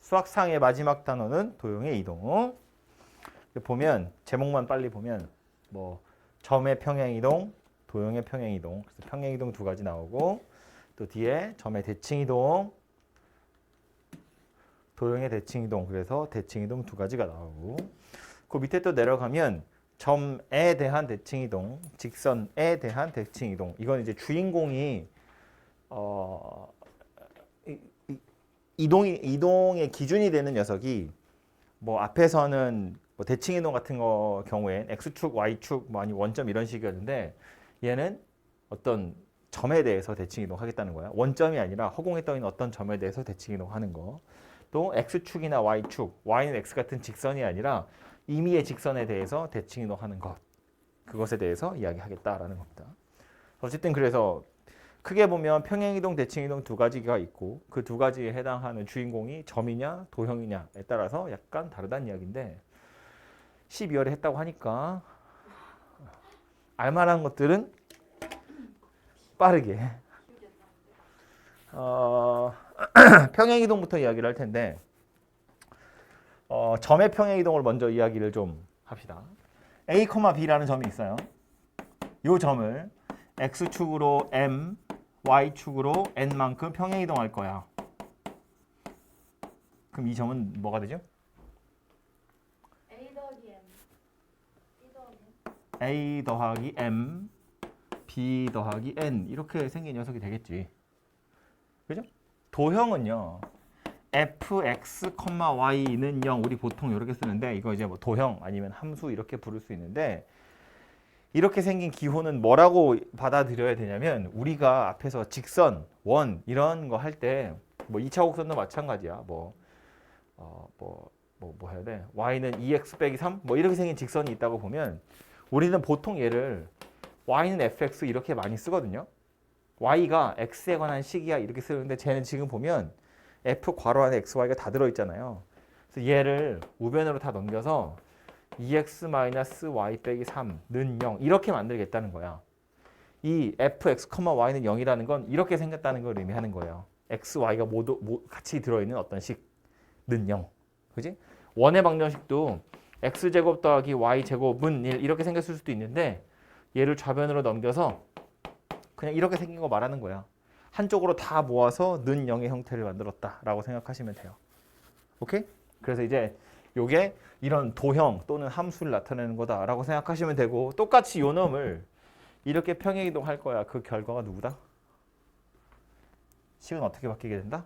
수학상의 마지막 단어는 도형의 이동. 보면 제목만 빨리 보면 뭐 점의 평행이동, 도형의 평행이동. 그래서 평행이동 두 가지 나오고 또 뒤에 점의 대칭이동, 도형의 대칭이동. 그래서 대칭이동 두 가지가 나오고 그 밑에 또 내려가면 점에 대한 대칭이동, 직선에 대한 대칭이동. 이건 이제 주인공이 이동의 기준이 되는 녀석이 뭐 앞에서는 뭐 대칭이동 같은 거 경우엔 x축, y축, 뭐 아니 원점 이런 식이었는데 얘는 어떤 점에 대해서 대칭이동 하겠다는 거야. 원점이 아니라 허공에 떠 있는 어떤 점에 대해서 대칭이동 하는 거. 또 x축이나 y축, y는 x 같은 직선이 아니라 임의의 직선에 대해서 대칭이동 하는 것. 그것에 대해서 이야기하겠다라는 겁니다. 어쨌든 그래서 크게 보면 평행이동, 대칭이동 두 가지가 있고 그 두 가지에 해당하는 주인공이 점이냐 도형이냐에 따라서 약간 다르다는 이야기인데 12월에 했다고 하니까 알만한 것들은 빠르게 평행이동부터 이야기를 할 텐데 점의 평행이동을 먼저 이야기를 좀 합시다. A, B라는 점이 있어요. 이 점을 X축으로 M, Y축으로 N만큼 평행이동할 거야. 그럼 이 점은 뭐가 되죠? A 더하기 M, B 더하기 M. A 더하기 M, B 더하기 N 이렇게 생긴 녀석이 되겠지. 그죠? 도형은요. fx, y는 0 우리 보통 이렇게 쓰는데 이거 이제 뭐 도형 아니면 함수 이렇게 부를 수 있는데 이렇게 생긴 기호는 뭐라고 받아들여야 되냐면 우리가 앞에서 직선, 원 이런 거 할 때 뭐 2차 곡선도 마찬가지야. 뭐 해야 돼? y는 2x 빼기 3 뭐 이렇게 생긴 직선이 있다고 보면 우리는 보통 얘를 y는 fx 이렇게 많이 쓰거든요. y가 x에 관한 식이야 이렇게 쓰는데 쟤는 지금 보면 f 괄호 안에 xy가 다 들어있잖아요. 그래서 얘를 우변으로 다 넘겨서 2x-y 빼기 3는 0 이렇게 만들겠다는 거야. 이 fx, y는 0이라는 건 이렇게 생겼다는 걸 의미하는 거예요. x, y가 모두 같이 들어있는 어떤 식는 0. 그지? 원의 방정식도 x제곱 더하기 y제곱은 1 이렇게 생겼을 수도 있는데 얘를 좌변으로 넘겨서 그냥 이렇게 생긴 거 말하는 거야. 한쪽으로 다 모아서 는 0의 형태를 만들었다라고 생각하시면 돼요. 오케이? 그래서 이제 요게 이런 도형 또는 함수를 나타내는 거다라고 생각하시면 되고 똑같이 요 놈을 이렇게 평행이동할 거야. 그 결과가 누구다? 식은 어떻게 바뀌게 된다?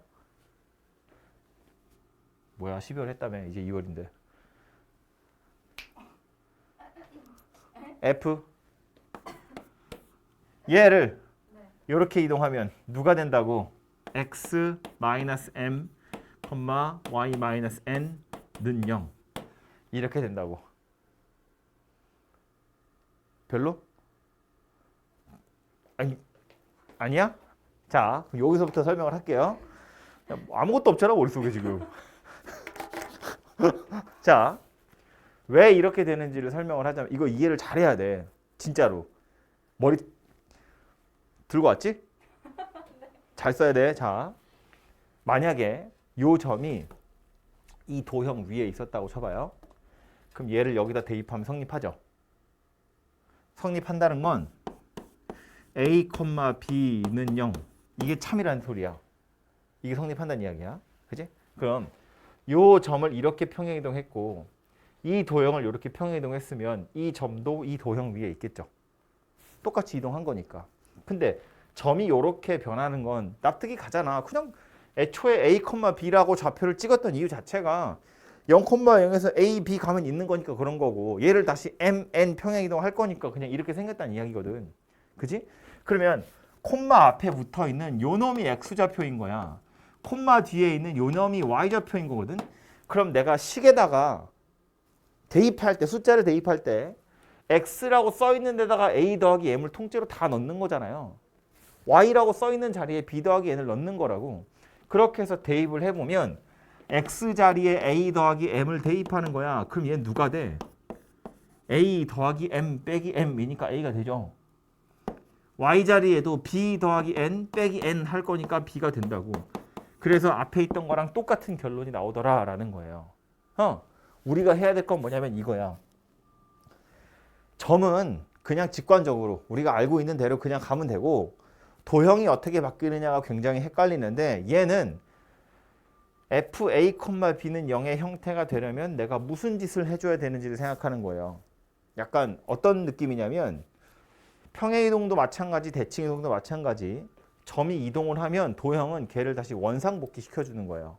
뭐야 12월 했다며 이제 2월인데 F 얘를 이렇게 이동하면 누가 된다고? x m, y n는 0 이렇게 된다고. 별로? 아니야? 자, 여기서부터 설명을 할게요. 아무것도 없잖아 머릿속에 지금. 자, 왜 이렇게 되는지를 설명을 하자면 이거 이해를 잘해야 돼. 진짜로. 머리 들고 왔지? 잘 써야 돼. 자, 만약에 요 점이 이 도형 위에 있었다고 쳐봐요. 그럼 얘를 여기다 대입하면 성립하죠. 성립한다는 건 A, B는 0 이게 참이라는 소리야. 이게 성립한다는 이야기야. 그지? 그럼 요 점을 이렇게 평행이동했고 이 도형을 이렇게 평행이동했으면 이 점도 이 도형 위에 있겠죠. 똑같이 이동한 거니까. 근데 점이 이렇게 변하는 건 납득이 가잖아. 그냥 애초에 A, B라고 좌표를 찍었던 이유 자체가 0,0에서 A, B 가면 있는 거니까 그런 거고 얘를 다시 M, N 평행이동 할 거니까 그냥 이렇게 생겼다는 이야기거든. 그지? 그러면 콤마 앞에 붙어 있는 요 놈이 X좌표인 거야. 콤마 뒤에 있는 요 놈이 Y좌표인 거거든. 그럼 내가 식에다가 대입할 때 숫자를 대입할 때 X라고 써 있는 데다가 A 더하기 M을 통째로 다 넣는 거잖아요. Y라고 써 있는 자리에 B 더하기 N을 넣는 거라고. 그렇게 해서 대입을 해보면 X 자리에 A 더하기 M을 대입하는 거야. 그럼 얘 누가 돼? A 더하기 M 빼기 M이니까 A가 되죠. Y 자리에도 B 더하기 N 빼기 N 할 거니까 B가 된다고. 그래서 앞에 있던 거랑 똑같은 결론이 나오더라라는 거예요. 우리가 해야 될 건 뭐냐면 이거야. 점은 그냥 직관적으로 우리가 알고 있는 대로 그냥 가면 되고 도형이 어떻게 바뀌느냐가 굉장히 헷갈리는데 얘는 FA, B는 0의 형태가 되려면 내가 무슨 짓을 해줘야 되는지를 생각하는 거예요. 약간 어떤 느낌이냐면 평행이동도 마찬가지, 대칭이동도 마찬가지. 점이 이동을 하면 도형은 걔를 다시 원상복귀 시켜주는 거예요.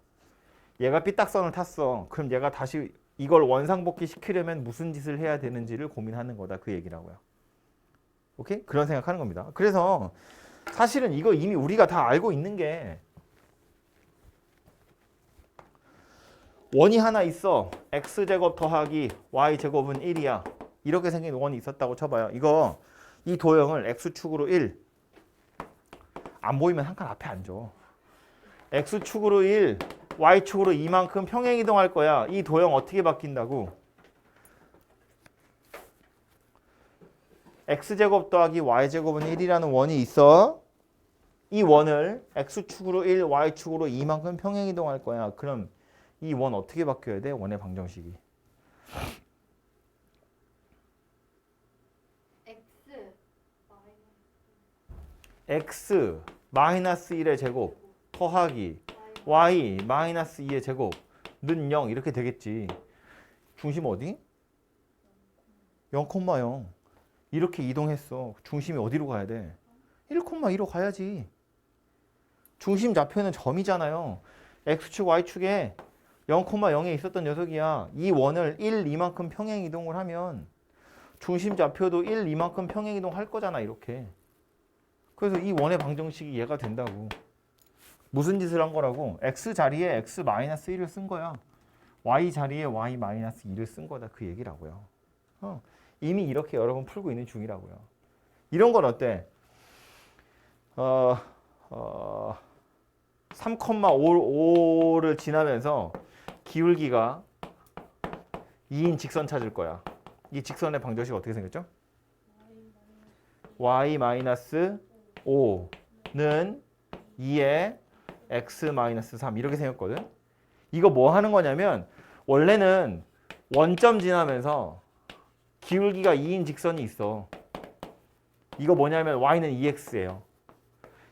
얘가 삐딱선을 탔어. 그럼 얘가 다시 이걸 원상복귀 시키려면 무슨 짓을 해야 되는지를 고민하는 거다. 그 얘기라고요. 오케이? 그런 생각하는 겁니다. 그래서 사실은 이거 이미 우리가 다 알고 있는 게 원이 하나 있어. x제곱 더하기 y제곱은 1이야. 이렇게 생긴 원이 있었다고 쳐봐요. 이거 이 도형을 x축으로 1. 안 보이면 한 칸 앞에 앉아. x축으로 1, y축으로 2만큼 평행이동할 거야. 이 도형 어떻게 바뀐다고? x제곱 더하기 y제곱은 1이라는 원이 있어. 이 원을 x축으로 1, y축으로 2만큼 평행이동할 거야. 그럼 이 원 어떻게 바뀌어야 돼? 원의 방정식이. x 마이너스 1의 제곱 더하기 y 마이너스 2의 제곱는 0 이렇게 되겠지. 중심 어디? 0,0 이렇게 이동했어. 중심이 어디로 가야 돼? 1,2로 가야지. 중심 좌표는 점이잖아요. x축 y축에 0,0에 있었던 녀석이야. 이 원을 1, 2만큼 평행 이동을 하면 중심 좌표도 1, 2만큼 평행 이동할 거잖아. 이렇게. 그래서 이 원의 방정식이 얘가 된다고. 무슨 짓을 한 거라고? x 자리에 x-1을 쓴 거야. y 자리에 y-2를 쓴 거다. 그 얘기라고요. 이미 이렇게 여러분 풀고 있는 중이라고요. 이런 건 어때? 3,5를 지나면서 기울기가 2인 직선 찾을 거야. 이 직선의 방정식 어떻게 생겼죠? y-5는 2의 x-3 이렇게 생겼거든. 이거 뭐 하는 거냐면 원래는 원점 지나면서 기울기가 2인 직선이 있어. 이거 뭐냐면 y는 2x예요.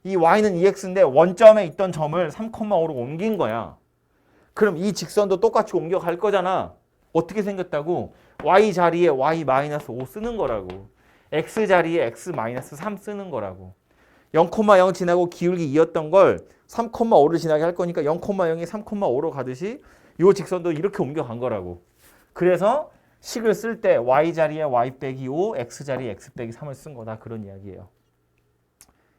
이 y는 2x인데 원점에 있던 점을 3,5로 옮긴 거야. 그럼 이 직선도 똑같이 옮겨갈 거잖아. 어떻게 생겼다고? y 자리에 y-5 쓰는 거라고. x 자리에 x-3 쓰는 거라고. 0,0 지나고 기울기 2였던 걸 3,5를 지나게 할 거니까 0,0이 3,5로 가듯이 이 직선도 이렇게 옮겨간 거라고. 그래서 식을 쓸 때 y 자리에 y 빼기 5, x 자리에 x 빼기 3을 쓴 거다. 그런 이야기예요.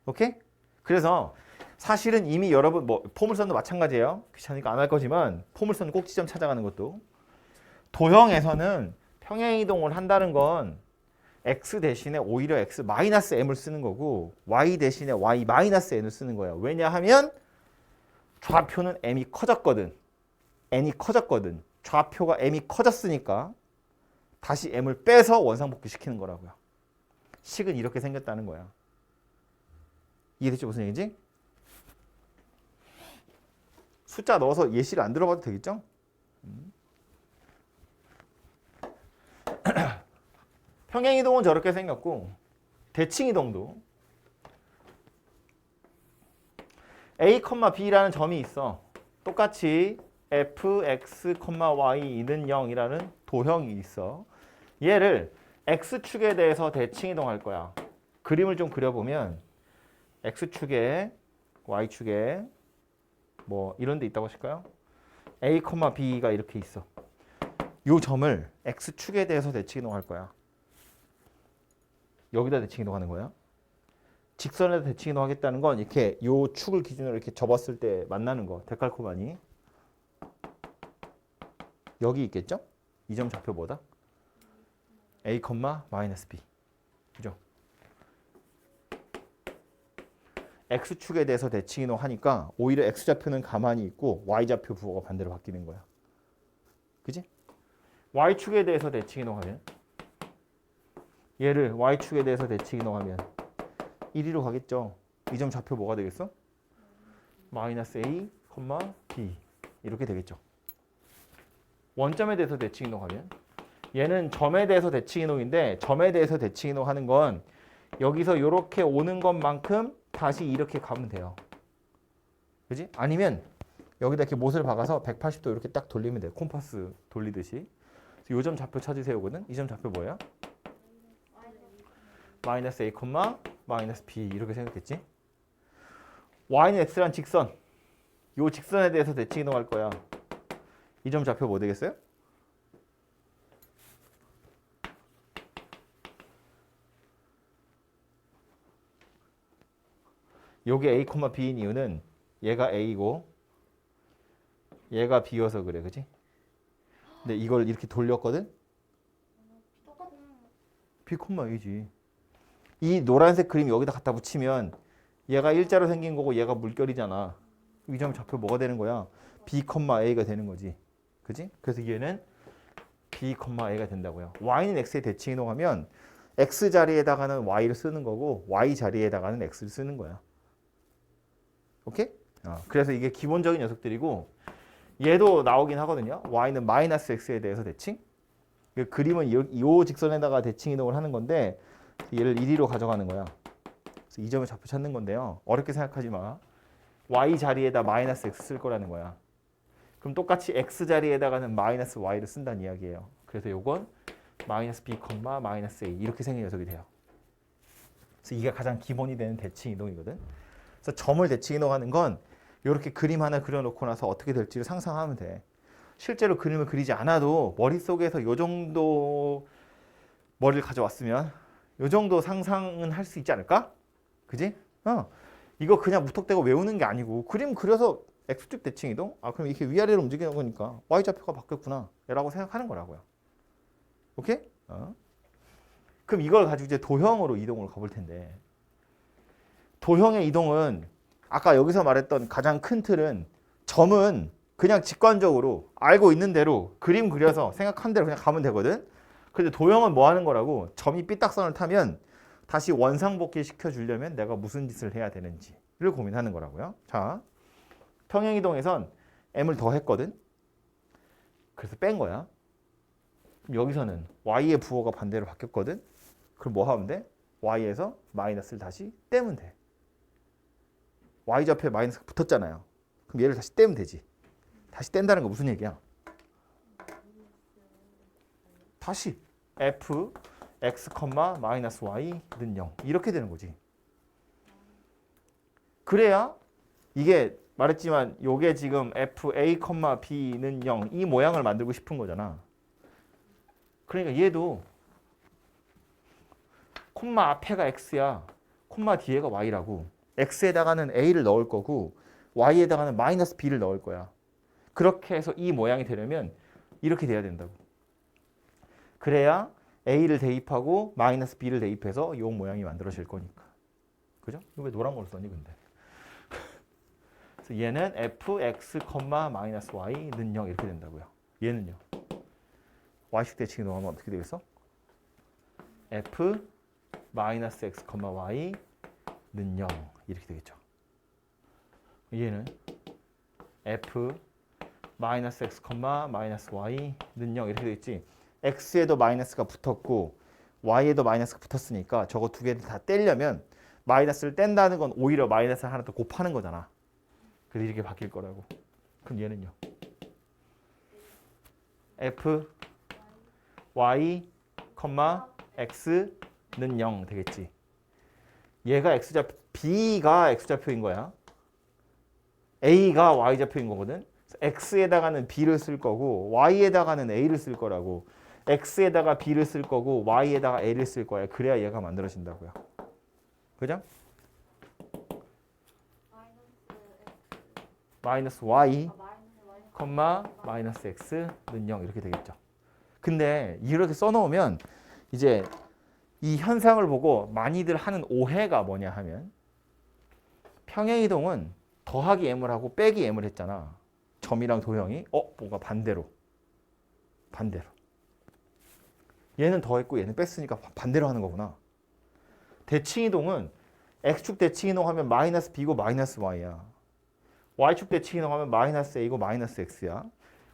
오케이? 그래서 사실은 이미 여러분 뭐 포물선도 마찬가지예요. 귀찮으니까 안 할 거지만 포물선 꼭지점 찾아가는 것도 도형에서는 평행이동을 한다는 건 x 대신에 오히려 x-m을 쓰는 거고 y 대신에 y-n을 쓰는 거예요. 왜냐하면 좌표는 m이 커졌거든. n이 커졌거든. 좌표가 m이 커졌으니까 다시 m을 빼서 원상복귀 시키는 거라고요. 식은 이렇게 생겼다는 거야. 이해됐죠? 무슨 얘기지? 숫자 넣어서 예시를 안 들어봐도 되겠죠? 평행이동은 저렇게 생겼고 대칭이동도 A, B라는 점이 있어. 똑같이 f, x, y,는 0이라는 도형이 있어. 얘를 x축에 대해서 대칭이동할 거야. 그림을 좀 그려보면 x축에 y축에 뭐 이런 데 있다고 하실까요? A, B가 이렇게 있어. 이 점을 x축에 대해서 대칭이동할 거야. 여기다 대칭이동하는 거야. 직선에다 대칭이동하겠다는 건 이렇게 요 축을 기준으로 이렇게 접었을 때 만나는 거. 데칼코마니. 여기 있겠죠? 이 점 좌표 뭐다? A, B. 그죠? x축에 대해서 대칭이동하니까 오히려 x좌표는 가만히 있고 y좌표 부호가 반대로 바뀌는 거야. 그지? y축에 대해서 대칭이동하면 얘를 y축에 대해서 대칭이동하면 1위로 가겠죠. 이 점 좌표 뭐가 되겠어? 마이너스 a, B 이렇게 되겠죠. 원점에 대해서 대칭 이동하면 얘는 점에 대해서 대칭 이동인데 점에 대해서 대칭 이동하는 건 여기서 이렇게 오는 것만큼 다시 이렇게 가면 돼요. 그지? 아니면 여기다 이렇게 못을 박아서 180도 이렇게 딱 돌리면 돼요. 콤파스 돌리듯이. 요 점 좌표 찾으세요거든. 이 점 좌표 뭐야? 마이너스 A, 마이너스 B 이렇게 생겼겠지? Y는 X란 직선. 요 직선에 대해서 대칭 이동할 거야. 이 점 좌표 뭐 되겠어요? 요게 A, B인 이유는 얘가 A고 얘가 B여서 그래. 그지? 근데 이걸 이렇게 돌렸거든? 똑같은 B, A지. 이 노란색 그림 여기다 갖다 붙이면 얘가 일자로 생긴 거고 얘가 물결이잖아. 이 점 좌표 뭐가 되는 거야? B, A가 되는 거지. 그지? 그래서 얘는 B, A가 된다고요. Y는 X에 대칭 이동하면 X 자리에다가는 Y를 쓰는 거고 Y 자리에다가는 X를 쓰는 거야. 오케이? 그래서 이게 기본적인 녀석들이고 얘도 나오긴 하거든요. Y는 마이너스 X에 대해서 대칭. 그 그림은 이 직선에다가 대칭 이동을 하는 건데 얘를 1위로 가져가는 거야. 그래서 이 점을 좌표 찾는 건데요. 어렵게 생각하지 마. Y 자리에다 마이너스 X 쓸 거라는 거야. 그럼 똑같이 X 자리에다가는 마이너스 Y를 쓴다는 이야기예요. 그래서 요건 마이너스 B, 마이너스 A 이렇게 생긴 녀석이 돼요. 그래서 이게 가장 기본이 되는 대칭 이동이거든. 그래서 점을 대칭 이동하는 건 이렇게 그림 하나 그려놓고 나서 어떻게 될지를 상상하면 돼. 실제로 그림을 그리지 않아도 머릿속에서 요 정도 머리를 가져왔으면 요 정도 상상은 할 수 있지 않을까? 그지? 이거 그냥 무턱대고 외우는 게 아니고 그림 그려서 X축 대칭 이동? 그럼 이렇게 위아래로 움직이는 거니까 Y좌표가 바뀌었구나 라고 생각하는 거라고요. 오케이? 그럼 이걸 가지고 이제 도형으로 이동을 가볼 텐데 도형의 이동은 아까 여기서 말했던 가장 큰 틀은 점은 그냥 직관적으로 알고 있는 대로 그림 그려서 생각한 대로 그냥 가면 되거든. 근데 도형은 뭐 하는 거라고? 점이 삐딱선을 타면 다시 원상복귀 시켜주려면 내가 무슨 짓을 해야 되는지를 고민하는 거라고요. 자, 평행이동에선 m을 더했거든. 그래서 뺀 거야. 여기서는 y의 부호가 반대로 바뀌었거든. 그럼 뭐 하면 돼? y에서 마이너스를 다시 떼면 돼. y좌표에 마이너스가 붙었잖아요. 그럼 얘를 다시 떼면 되지. 다시 뗀다는 거 무슨 얘기야? 다시 f x, 마이너스 y는 0 이렇게 되는 거지. 그래야 이게 말했지만 요게 지금 f a, b는 0 이 모양을 만들고 싶은 거잖아. 그러니까 얘도 콤마 앞에가 x야. 콤마 뒤에가 y라고. x에다가는 a를 넣을 거고 y에다가는 마이너스 b를 넣을 거야. 그렇게 해서 이 모양이 되려면 이렇게 돼야 된다고. 그래야 a를 대입하고 마이너스 b를 대입해서 이 모양이 만들어질 거니까. 그죠? 이거 왜 노란 걸 써니 근데? 그래서 얘는 fx, 마이너스 y는 0 이렇게 된다고요. 얘는요. y식 대칭 이동하면 어떻게 되겠어? f 마이너스 x, y는 0 이렇게 되겠죠. 얘는 f 마이너스 x, 마이너스 y는 0 이렇게 되겠지. x에도 마이너스가 붙었고 y에도 마이너스가 붙었으니까 저거 두 개를 다 떼려면 마이너스를 뗀다는 건 오히려 마이너스를 하나 더 곱하는 거잖아. 그래서 이렇게 바뀔 거라고. 그럼 얘는요. f y, x는 0 되겠지. 얘가 x좌표, b가 x좌표인 거야. a가 y좌표인 거거든. x에다가는 b를 쓸 거고 y에다가는 a를 쓸 거라고. x에다가 b를 쓸 거고 y에다가 a를 쓸 거야. 그래야 얘가 만들어진다고요. 그죠? 마이너스 y, 마이너스 x는 0 이렇게 되겠죠. 근데 이렇게 써놓으면 이제 이 현상을 보고 많이들 하는 오해가 뭐냐 하면 평행이동은 더하기 m을 하고 빼기 m을 했잖아. 점이랑 도형이 뭔가 반대로 얘는 더했고 얘는 뺐으니까 반대로 하는 거구나. 대칭이동은 x축 대칭이동 하면 마이너스 b고 마이너스 y야. y축 대칭 이동하면 마이너스 a고 마이너스 x야.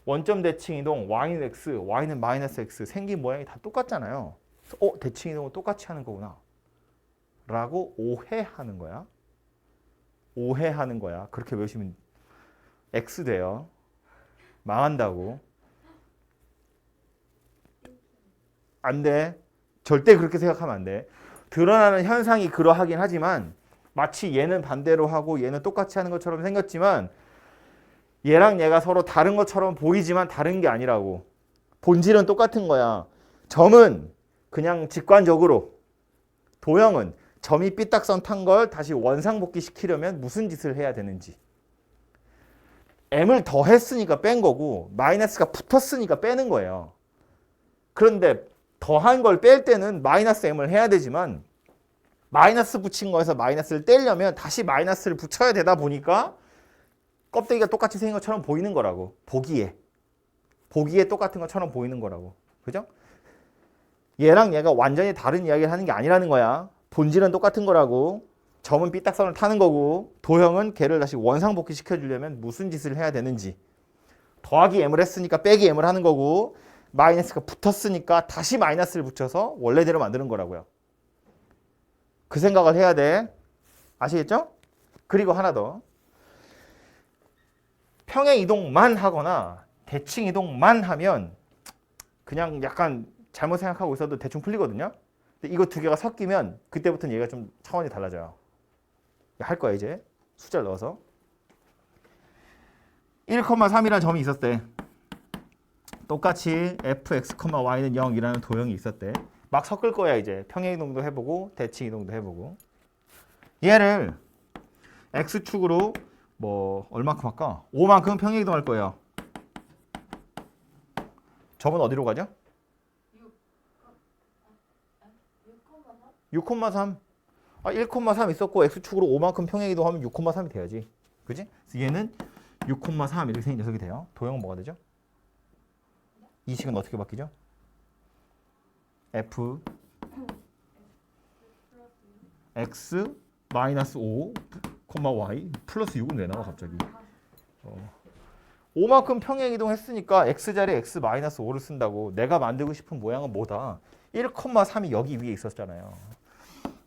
원점 대칭 이동 y는 x, y는 마이너스 x 생긴 모양이 다 똑같잖아요. 대칭 이동은 똑같이 하는 거구나. 라고 오해하는 거야. 오해하는 거야. 그렇게 외우시면 x 돼요. 망한다고. 안 돼. 절대 그렇게 생각하면 안 돼. 드러나는 현상이 그러하긴 하지만 마치 얘는 반대로 하고 얘는 똑같이 하는 것처럼 생겼지만 얘랑 얘가 서로 다른 것처럼 보이지만 다른 게 아니라고. 본질은 똑같은 거야. 점은 그냥 직관적으로, 도형은 점이 삐딱선 탄 걸 다시 원상복귀 시키려면 무슨 짓을 해야 되는지. m을 더했으니까 뺀 거고 마이너스가 붙었으니까 빼는 거예요. 그런데 더한 걸 뺄 때는 마이너스 m을 해야 되지만 마이너스 붙인 거에서 마이너스를 떼려면 다시 마이너스를 붙여야 되다 보니까 껍데기가 똑같이 생긴 것처럼 보이는 거라고. 보기에 똑같은 것처럼 보이는 거라고. 그죠? 얘랑 얘가 완전히 다른 이야기를 하는 게 아니라는 거야. 본질은 똑같은 거라고. 점은 삐딱선을 타는 거고 도형은 걔를 다시 원상복귀 시켜주려면 무슨 짓을 해야 되는지. 더하기 m을 했으니까 빼기 m을 하는 거고 마이너스가 붙었으니까 다시 마이너스를 붙여서 원래대로 만드는 거라고요. 그 생각을 해야 돼. 아시겠죠? 그리고 하나 더. 평행 이동만 하거나 대칭 이동만 하면 그냥 약간 잘못 생각하고 있어도 대충 풀리거든요. 근데 이거 두 개가 섞이면 그때부터는 얘가 좀 차원이 달라져요. 할 거야 이제. 숫자를 넣어서. 1,3이라는 점이 있었대. 똑같이 fx, y는 0이라는 도형이 있었대. 막 섞을 거야 이제. 평행 이동도 해보고 대칭 이동도 해보고. 얘를 x축으로 뭐 얼마큼 할까? 5만큼 평행 이동할 거예요. 점은 어디로 가죠? 6,3. 1,3 있었고 x축으로 5만큼 평행 이동하면 6,3이 돼야지. 그지? 그래서 얘는 6,3 이렇게 생긴 녀석이 돼요. 도형은 뭐가 되죠? 이 식은 어떻게 바뀌죠? f x 마이너스 5, y 플러스 6은 왜 나와 갑자기? 5만큼 평행 이동했으니까 x 자리에 x 마이너스 5를 쓴다고. 내가 만들고 싶은 모양은 뭐다? 1,3이 여기 위에 있었잖아요.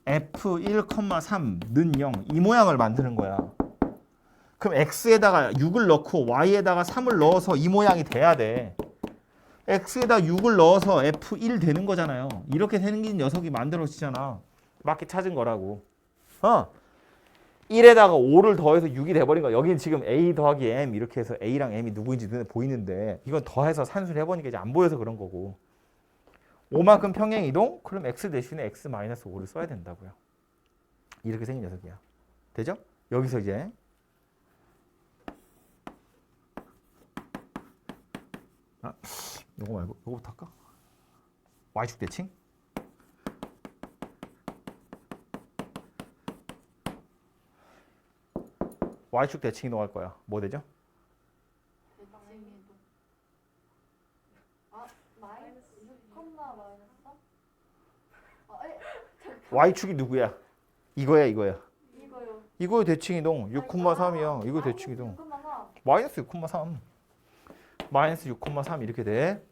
f 1,3는 0. 이 모양을 만드는 거야. 그럼 x에다가 6을 넣고 y에다가 3을 넣어서 이 모양이 돼야 돼. x에다 6을 넣어서 f1 되는 거잖아요. 이렇게 생긴 녀석이 만들어지잖아. 맞게 찾은 거라고. 1에다가 5를 더해서 6이 돼버린 거야. 여기는 지금 a 더하기 m 이렇게 해서 a랑 m이 누구인지 눈에 보이는데 이건 더해서 산수를 해보니까 이제 안 보여서 그런 거고. 5만큼 평행 이동? 그럼 x 대신에 x 마이너스 5를 써야 된다고요. 이렇게 생긴 녀석이야. 되죠? 여기서 이제 요거 말고 요거부터 할까? y축 대칭? y축 대칭 이동할 거야. 뭐 되죠? 마이너스 6, 마이너스 3? y축이 누구야? 이거야 이거야. 이거요. 이거 대칭 이동 6,3이야. 이거 대칭 이동. 6,3. 마이너스 6,3. 마이너스 6,3 이렇게 돼.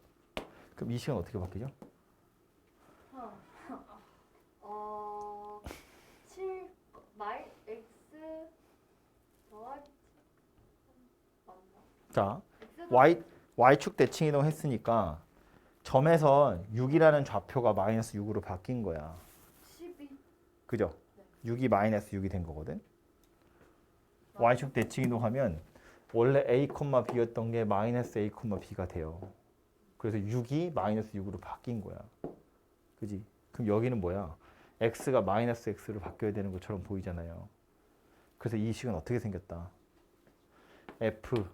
그럼 이 식은 어떻게 바뀌죠? 7 마이 x 더하기 맞나? 자, x y축 대칭 이동 했으니까 점에서 6이라는 좌표가 마이너스 6으로 바뀐 거야. 12. 그죠? 6이 마이너스 6이 된 거거든. y축 대칭 이동하면 원래 a, b였던 게 마이너스 a, b가 돼요. 그래서 6이 마이너스 6으로 바뀐 거야. 그지? 그럼 여기는 뭐야? x가 마이너스 x로 바뀌어야 되는 것처럼 보이잖아요. 그래서 이 식은 어떻게 생겼다? f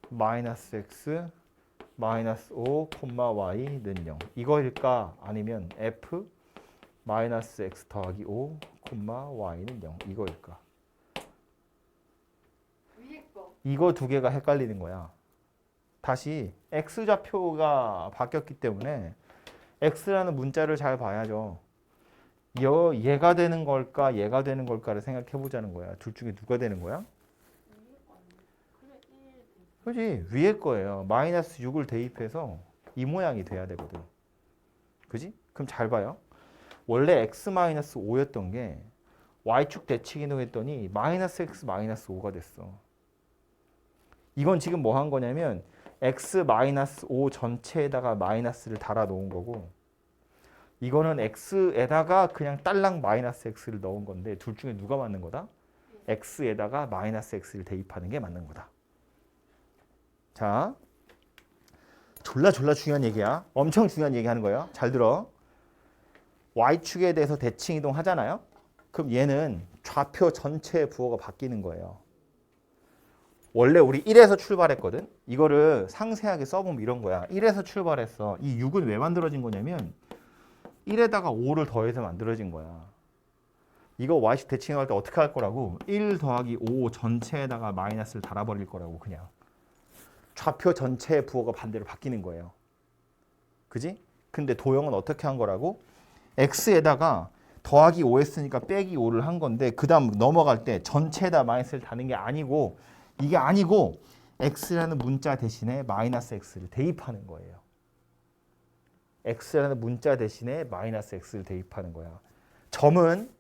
마이너스 x 마이너스 5, y는 0. 이거일까? 아니면 f 마이너스 x 더하기 5, y는 0. 이거일까? 위에 거. 이거 두 개가 헷갈리는 거야. 다시 x좌표가 바뀌었기 때문에 x라는 문자를 잘 봐야죠. 얘가 되는 걸까 얘가 되는 걸까를 생각해 보자는 거야. 둘 중에 누가 되는 거야? 그지? 위에 거예요. 마이너스 6을 대입해서 이 모양이 돼야 되거든. 그지? 그럼 잘 봐요. 원래 x 마이너스 5였던 게 y축 대칭 이동했더니 마이너스 x 마이너스 5가 됐어. 이건 지금 뭐 한 거냐면 x 마이너스 5 전체에다가 마이너스를 달아 놓은 거고, 이거는 x에다가 그냥 딸랑 마이너스 x를 넣은 건데 둘 중에 누가 맞는 거다? x에다가 마이너스 x를 대입하는 게 맞는 거다. 자, 졸라 중요한 얘기야. 엄청 중요한 얘기 하는 거예요. 잘 들어. y축에 대해서 대칭 이동 하잖아요. 그럼 얘는 좌표 전체의 부호가 바뀌는 거예요. 원래 우리 1에서 출발했거든. 이거를 상세하게 써보면 이런 거야. 1에서 출발했어. 이 6은 왜 만들어진 거냐면 1에다가 5를 더해서 만들어진 거야. 이거 y축 대칭할 때 어떻게 할 거라고? 1 더하기 5 전체에다가 마이너스를 달아버릴 거라고. 그냥 좌표 전체의 부호가 반대로 바뀌는 거예요. 그지? 근데 도형은 어떻게 한 거라고? x에다가 더하기 5 했으니까 빼기 5를 한 건데 그 다음 넘어갈 때 전체에다 마이너스를 다는 게 아니고, 이게 아니고 x라는 문자 대신에 마이너스 x를 대입하는 거예요. x라는 문자 대신에 마이너스 x를 대입하는 거야. 점은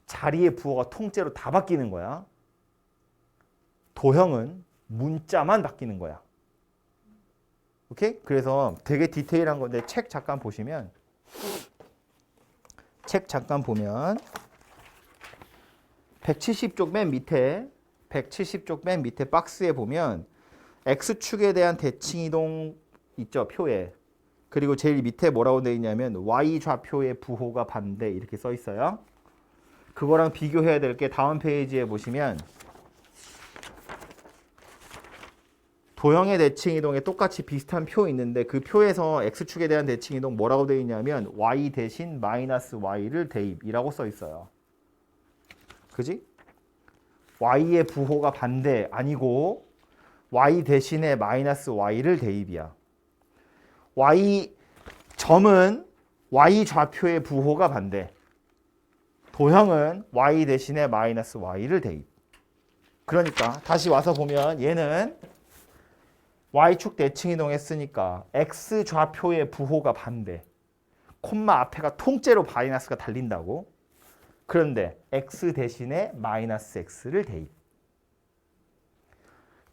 자리의 부호가 통째로 다 바뀌는 거야. 도형은 문자만 바뀌는 거야. 오케이? 그래서 되게 디테일한 건데 책 잠깐 보시면, 책 잠깐 보면 170쪽 맨 밑에 170쪽 맨 밑에 박스에 보면 x축에 대한 대칭 이동 있죠, 표에. 그리고 제일 밑에 뭐라고 되어 있냐면 y 좌표의 부호가 반대 이렇게 써 있어요. 그거랑 비교해야 될 게 다음 페이지에 보시면 도형의 대칭 이동에 똑같이 비슷한 표 있는데 그 표에서 x축에 대한 대칭 이동 뭐라고 되어 있냐면 y 대신 마이너스 y를 대입이라고 써 있어요. 그지? y의 부호가 반대 아니고 y 대신에 마이너스 y를 대입이야. y 점은 y 좌표의 부호가 반대. 도형은 y 대신에 마이너스 y를 대입. 그러니까 다시 와서 보면 얘는 y축 대칭 이동했으니까 x 좌표의 부호가 반대. 콤마 앞에가 통째로 마이너스가 달린다고. 그런데 x 대신에 마이너스 x를 대입.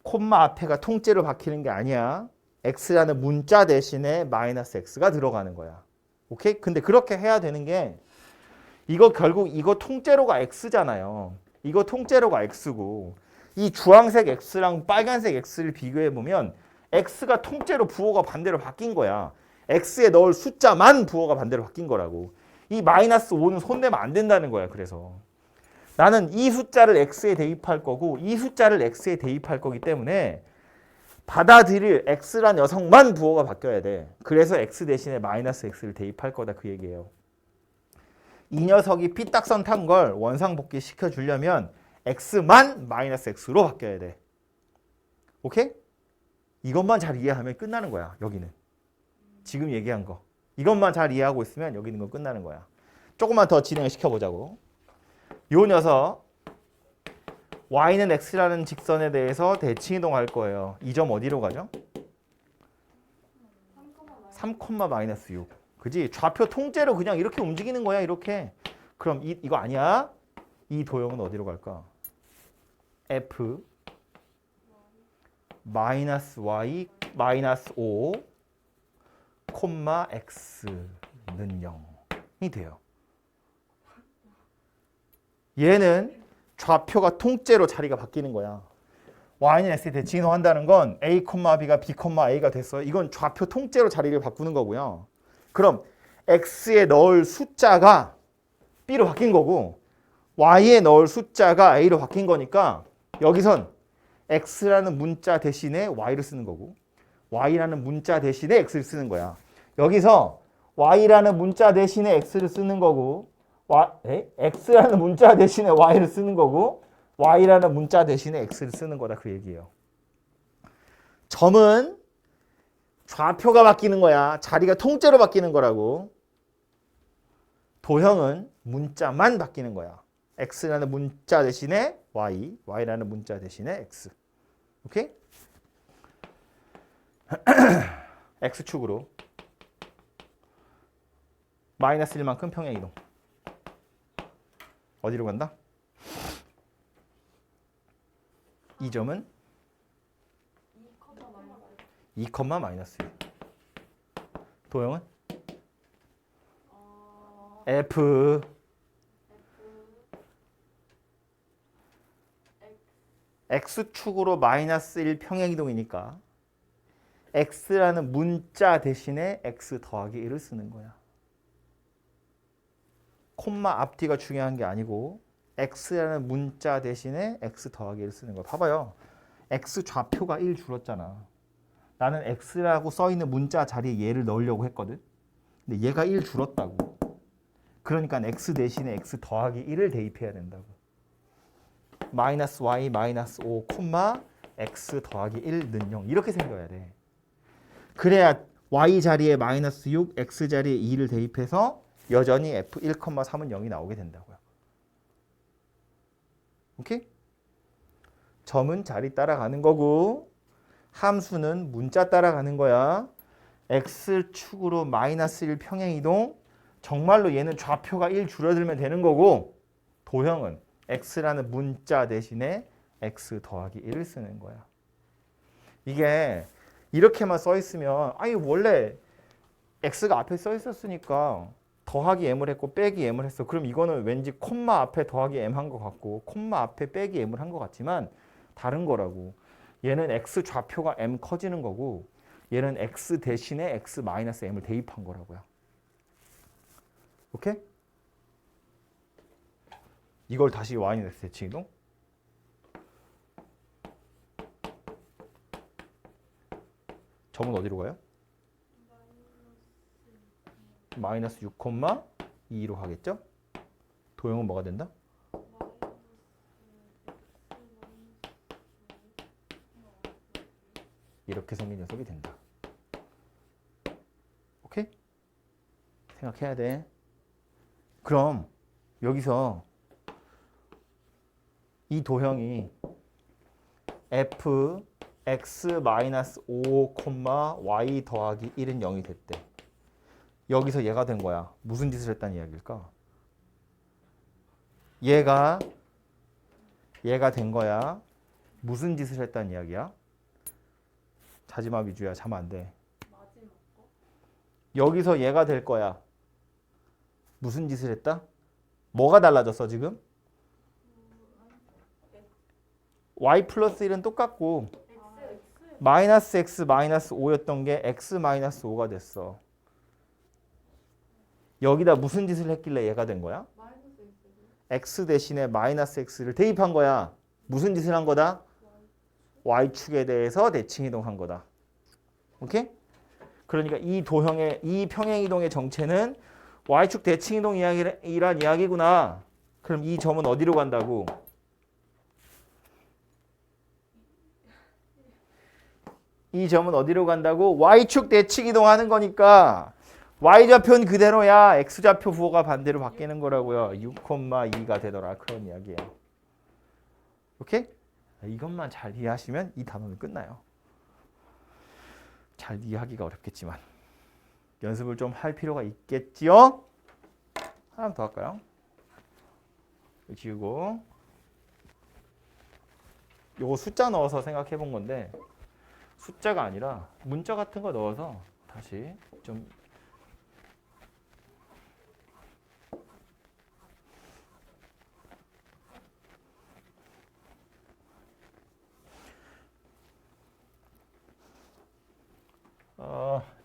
콤마 앞에가 통째로 박히는 게 아니야. x라는 문자 대신에 마이너스 x가 들어가는 거야. 오케이? 근데 그렇게 해야 되는 게, 이거 결국 이거 통째로가 x잖아요. 이거 통째로가 x고 이 주황색 x랑 빨간색 x를 비교해 보면 x가 통째로 부호가 반대로 바뀐 거야. x에 넣을 숫자만 부호가 반대로 바뀐 거라고. 이 마이너스 5는 손대면 안 된다는 거야. 그래서 나는 이 숫자를 x에 대입할 거고 이 숫자를 x에 대입할 거기 때문에 받아들일 x란 녀석만 부호가 바뀌어야 돼. 그래서 x 대신에 마이너스 x를 대입할 거다 그 얘기예요. 이 녀석이 삐딱선 탄 걸 원상복귀 시켜주려면 x만 마이너스 x로 바뀌어야 돼. 오케이? 이것만 잘 이해하면 끝나는 거야. 여기는. 지금 얘기한 거. 이것만 잘 이해하고 있으면 여기 있는 건 끝나는 거야. 조금만 더 진행을 시켜보자고. 요 녀석 y는 x라는 직선에 대해서 대칭 이동할 거예요. 이 점 어디로 가죠? 3, 마이너스 6. 그지? 좌표 통째로 그냥 이렇게 움직이는 거야. 이렇게. 그럼 이거 아니야? 이 도형은 어디로 갈까? f 마이너스 y 마이너스 5 콤마 x는 0이 돼요. 얘는 좌표가 통째로 자리가 바뀌는 거야. y는 x에 대칭 이동한다는 건 a, b가 b, a가 됐어요. 이건 좌표 통째로 자리를 바꾸는 거고요. 그럼 x에 넣을 숫자가 b로 바뀐 거고 y에 넣을 숫자가 a로 바뀐 거니까 여기선 x라는 문자 대신에 y를 쓰는 거고 y라는 문자 대신에 x를 쓰는 거야. 여기서 y라는 문자 대신에 x를 쓰는 거고 x라는 문자 대신에 y를 쓰는 거고 y라는 문자 대신에 x를 쓰는 거다 그 얘기예요. 점은 좌표가 바뀌는 거야. 자리가 통째로 바뀌는 거라고. 도형은 문자만 바뀌는 거야. x라는 문자 대신에 y, y라는 문자 대신에 x. 오케이? x축으로 마이너스 1만큼 평행이동. 어디로 간다? 이 점은 2, 마이너스 1. 도형은 f x축으로 마이너스 1 평행이동이니까 x라는 문자 대신에 x 더하기 1을 쓰는 거야. 콤마 앞뒤가 중요한 게 아니고 x라는 문자 대신에 x 더하기 1을 쓰는 거야. 봐봐요. x 좌표가 1 줄었잖아. 나는 x라고 써있는 문자 자리에 얘를 넣으려고 했거든. 근데 얘가 1 줄었다고. 그러니까 x 대신에 x 더하기 1을 대입해야 된다고. 마이너스 y 마이너스 5 콤마 x 더하기 1는 0 이렇게 생겨야 돼. 그래야 y 자리에 마이너스 6, x 자리에 2를 대입해서 여전히 f 1,3은 0이 나오게 된다고요. 오케이? 점은 자리 따라가는 거고 함수는 문자 따라가는 거야. x축으로 마이너스 1 평행이동. 정말로 얘는 좌표가 1 줄어들면 되는 거고 도형은 x라는 문자 대신에 x 더하기 1을 쓰는 거야. 이게 이렇게만 써 있으면 아니 원래 x가 앞에 써 있었으니까 더하기 m을 했고 빼기 m을 했어. 그럼 이거는 왠지 콤마 앞에 더하기 m 한 것 같고 콤마 앞에 빼기 m을 한 것 같지만 다른 거라고. 얘는 x 좌표가 m 커지는 거고 얘는 x 대신에 x 마이너스 m을 대입한 거라고요. 오케이? 이걸 다시 y는 대칭이동. 점은 어디로 가요? 마이너스 6,2로 가겠죠? 도형은 뭐가 된다? 이렇게 생긴 녀석이 된다. 오케이? 생각해야 돼. 그럼 여기서 이 도형이 f x-5, y 더하기 1은 0이 됐대. 여기서 얘가 된 거야. 무슨 짓을 했다는 이야기일까? 얘가 된 거야. 무슨 짓을 했다는 이야기야? 자지마 위주야. 자면 안 돼. 여기서 얘가 될 거야. 무슨 짓을 했다? 뭐가 달라졌어 지금? y 플러스 1은 똑같고 마이너스 x 마이너스 5였던 게 x 마이너스 5가 됐어. 여기다 무슨 짓을 했길래 얘가 된 거야? x 대신에 마이너스 x를 대입한 거야. 무슨 짓을 한 거다? y축에 대해서 대칭이동한 거다. 오케이? 그러니까 이 도형의 이 평행이동의 정체는 y축 대칭이동이란 이야기구나. 그럼 이 점은 어디로 간다고? 이 점은 어디로 간다고? y축 대칭이동하는 거니까 y좌표는 그대로야. x좌표 부호가 반대로 바뀌는 거라고요. 6,2가 되더라. 그런 이야기예요. 오케이? 이것만 잘 이해하시면 이 단원은 끝나요. 잘 이해하기가 어렵겠지만 연습을 좀 할 필요가 있겠지요? 하나 더 할까요? 지우고 요거 숫자 넣어서 생각해 본 건데 숫자가 아니라 문자 같은 거 넣어서 다시 좀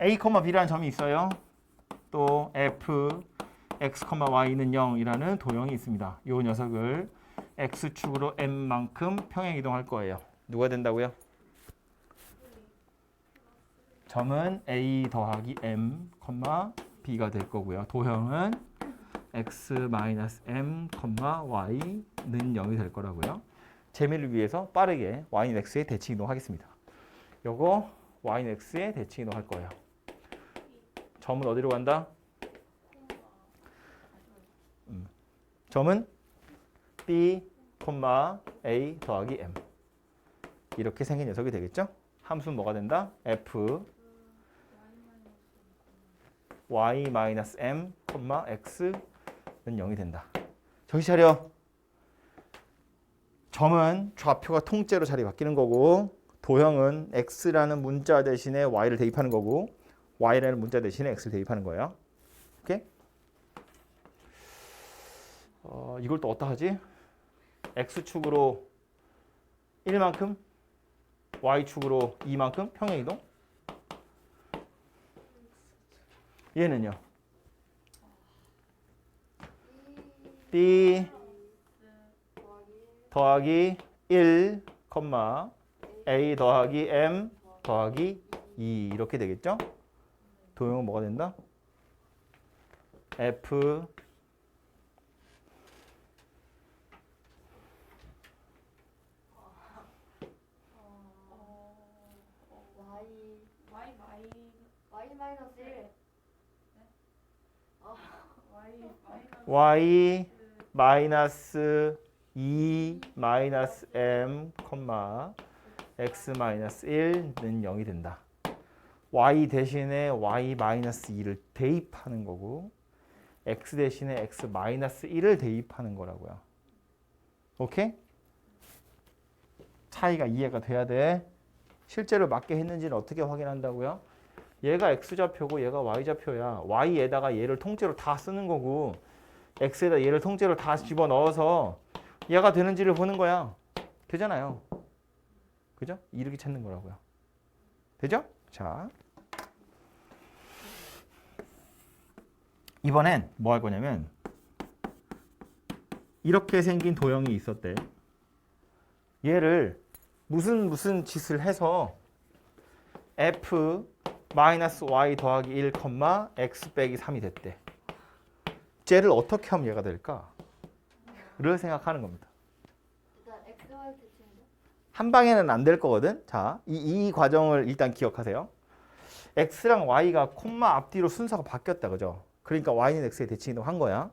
a, b라는 점이 있어요. 또 f, x, y는 0이라는 도형이 있습니다. 이 녀석을 x축으로 m만큼 평행이동할 거예요. 누가 된다고요? 점은 a 더하기 m, b가 될 거고요. 도형은 x-m, y는 0이 될 거라고요. 재미를 위해서 빠르게 y는 x에 대칭이동 하겠습니다. 요거 y는 x에 대칭이동 할 거예요. 점은 어디로 간다? 점은 b, a 더하기 m 이렇게 생긴 녀석이 되겠죠? 함수는 뭐가 된다? f y-m, x는 0이 된다. 정신 차려. 점은 좌표가 통째로 자리 바뀌는 거고 도형은 x라는 문자 대신에 y를 대입하는 거고 y라는 문자 대신에 x를 대입하는 거예요. 오케이? 이걸 또 어디다 하지? x축으로 1만큼 y축으로 2만큼 평행이동? 얘는요? b 더하기 1, a 더하기 m 더하기 2 이렇게 되겠죠? 도형은 뭐가 된다? f y 마이너스 1. y 마이너스 2 마이너스 m, x 마이너스 1는 0이 된다. y 대신에 y 마이너스 2를 대입하는 거고 x 대신에 x 마이너스 1을 대입하는 거라고요. 오케이? 차이가 이해가 돼야 돼. 실제로 맞게 했는지는 어떻게 확인한다고요? 얘가 x좌표고 얘가 y좌표야. y에다가 얘를 통째로 다 쓰는 거고 x에다 얘를 통째로 다 집어넣어서 얘가 되는지를 보는 거야. 되잖아요. 그죠? 이렇게 찾는 거라고요. 되죠? 자, 이번엔 뭐 할 거냐면 이렇게 생긴 도형이 있었대. 얘를 무슨 짓을 해서 f 마이너스 y 더하기 1, x 빼기 3이 됐대. 쟤를 어떻게 하면 얘가 될까? 를 생각하는 겁니다. 일단 x, y 대칭이죠. 한 방에는 안 될 거거든. 자, 이 과정을 일단 기억하세요. x랑 y가 콤마 앞뒤로 순서가 바뀌었다. 그죠? 그러니까 y는 x의 대칭이동 한 거야.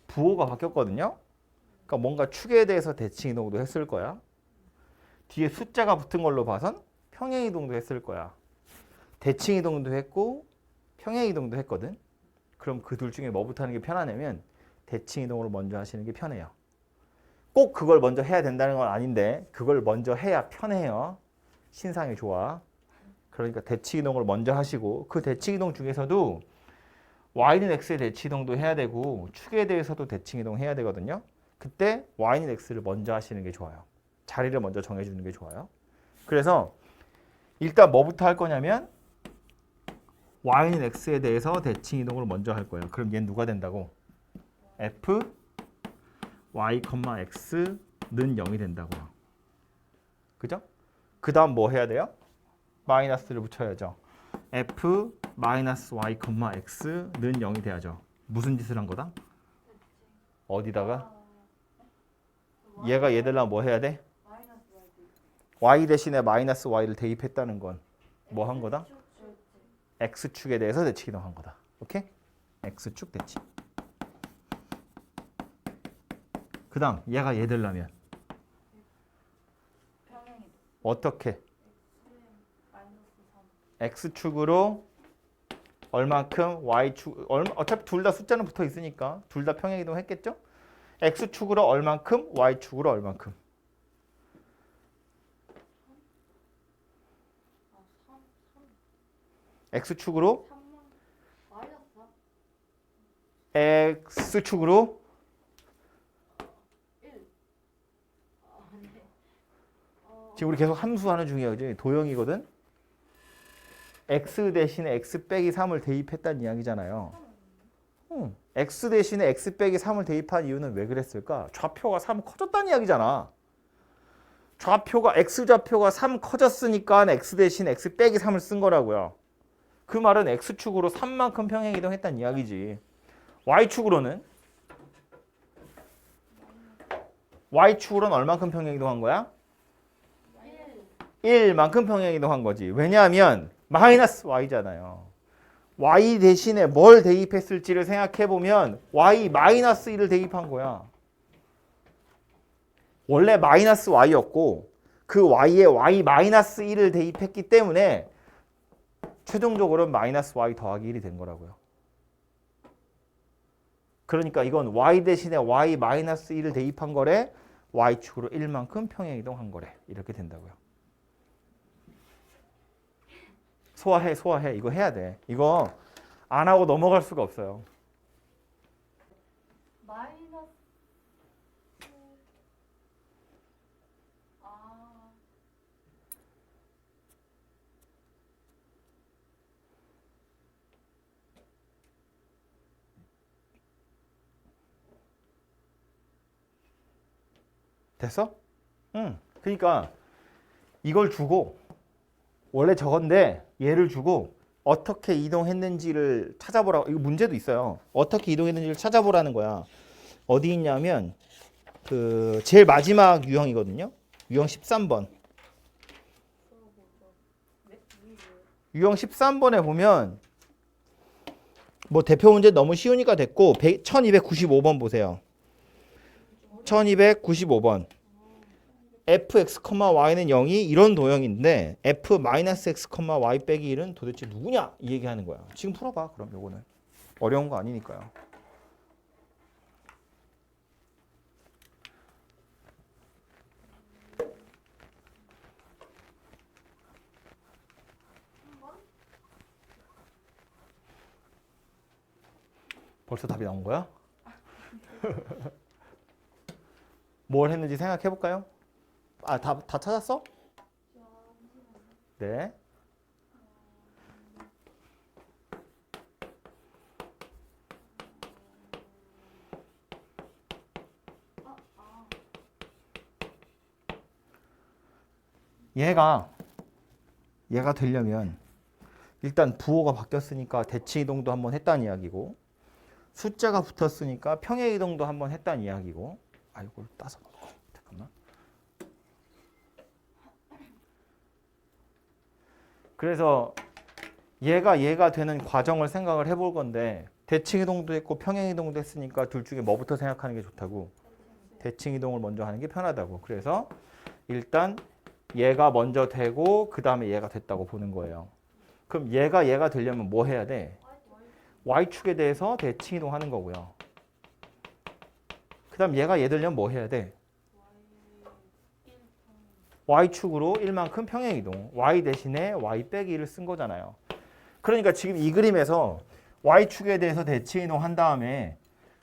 부호가 바뀌었거든요. 그러니까 뭔가 축에 대해서 대칭이동도 했을 거야. 뒤에 숫자가 붙은 걸로 봐선 평행이동도 했을 거야. 대칭이동도 했고 평행이동도 했거든. 그럼 그 둘 중에 뭐부터 하는 게 편하냐면 대칭이동으로 먼저 하시는 게 편해요. 꼭 그걸 먼저 해야 된다는 건 아닌데 그걸 먼저 해야 편해요. 신상이 좋아. 그러니까 대칭이동을 먼저 하시고 그 대칭이동 중에서도 y는 x의 대칭이동도 해야 되고 축에 대해서도 대칭이동 해야 되거든요. 그때 y는 x를 먼저 하시는 게 좋아요. 자리를 먼저 정해주는 게 좋아요. 그래서 일단 뭐부터 할 거냐면 y는 x에 대해서 대칭이동을 먼저 할 거예요. 그럼 얘는 누가 된다고? f y, x는 0이 된다고요. 그죠? 그 다음 뭐 해야 돼요? 마이너스를 붙여야죠. f 마이너스 y, x는 0이 돼야죠. 무슨 짓을 한 거다? 어디다가? 얘가 얘들랑 뭐 해야 돼? y 대신에 마이너스 y를 대입했다는 건 뭐 한 거다? x축에 대해서 대칭이동 한 거다. 오케이? x축 대칭. 그 다음 얘가 얘들라면 어떻게? x축으로 얼만큼 y축 어차피 둘 다 숫자는 붙어 있으니까 둘 다 평행이동 했겠죠? x축으로 얼만큼 y축으로 얼만큼 x축으로 x축으로 지금 우리 계속 함수하는 중이야. 그지? 도형이거든. x 대신에 x 빼기 3을 대입했다는 이야기잖아요. x 대신에 x 빼기 3을 대입한 이유는 왜 그랬을까? 좌표가 3 커졌다는 이야기잖아. 좌표가 x좌표가 3 커졌으니까 x 대신에 x 빼기 3을 쓴 거라고요. 그 말은 x축으로 3만큼 평행이동했다는 이야기지. y축으로는 y축으로는 얼만큼 평행이동한 거야? 1만큼 평행이동한 거지. 왜냐하면 마이너스 y잖아요. y 대신에 뭘 대입했을지를 생각해보면 y 마이너스 1을 대입한 거야. 원래 마이너스 y였고 그 y에 y 마이너스 1을 대입했기 때문에 최종적으로 마이너스 y 더하기 1이 된 거라고요. 그러니까 이건 y 대신에 y 마이너스 1을 대입한 거래 y축으로 1만큼 평행이동한 거래. 이렇게 된다고요. 소화해. 이거 해야 돼. 이거 안 하고 넘어갈 수가 없어요. 마이너스 아 됐어? 응. 그러니까 이걸 주고 원래 저건데 얘를 주고 어떻게 이동했는지를 찾아보라고. 이거 문제도 있어요. 어떻게 이동했는지를 찾아보라는 거야. 어디 있냐면 그 제일 마지막 유형이거든요. 유형 13번. 유형 13번에 보면 뭐 대표 문제 너무 쉬우니까 됐고 1295번 보세요. 1295번. fx, y는 0이 이런 도형인데 f-x, y 빼기 1은 도대체 누구냐? 이 얘기하는 거야. 지금 풀어봐. 그럼 요거는. 어려운 거 아니니까요. 벌써 답이 나온 거야? 뭘 했는지 생각해 볼까요? 아, 다 찾았어? 네. 얘가 되려면 일단 부호가 바뀌었으니까 대칭 이동도 한번 했다는 이야기고 숫자가 붙었으니까 평행 이동도 한번 했다는 이야기고 아 이걸 따서 놓고 잠깐만. 그래서 얘가 되는 과정을 생각을 해볼 건데 대칭 이동도 했고 평행 이동도 했으니까 둘 중에 뭐부터 생각하는 게 좋다고? 대칭 이동을 먼저 하는 게 편하다고. 그래서 일단 얘가 먼저 되고 그 다음에 얘가 됐다고 보는 거예요. 그럼 얘가 되려면 뭐 해야 돼? y축에 대해서 대칭 이동하는 거고요. 그 다음 얘 되려면 뭐 해야 돼? y축으로 1만큼 평행 이동. y 대신에 y 빼기 1을 쓴 거잖아요. 그러니까 지금 이 그림에서 y축에 대해서 대칭 이동한 다음에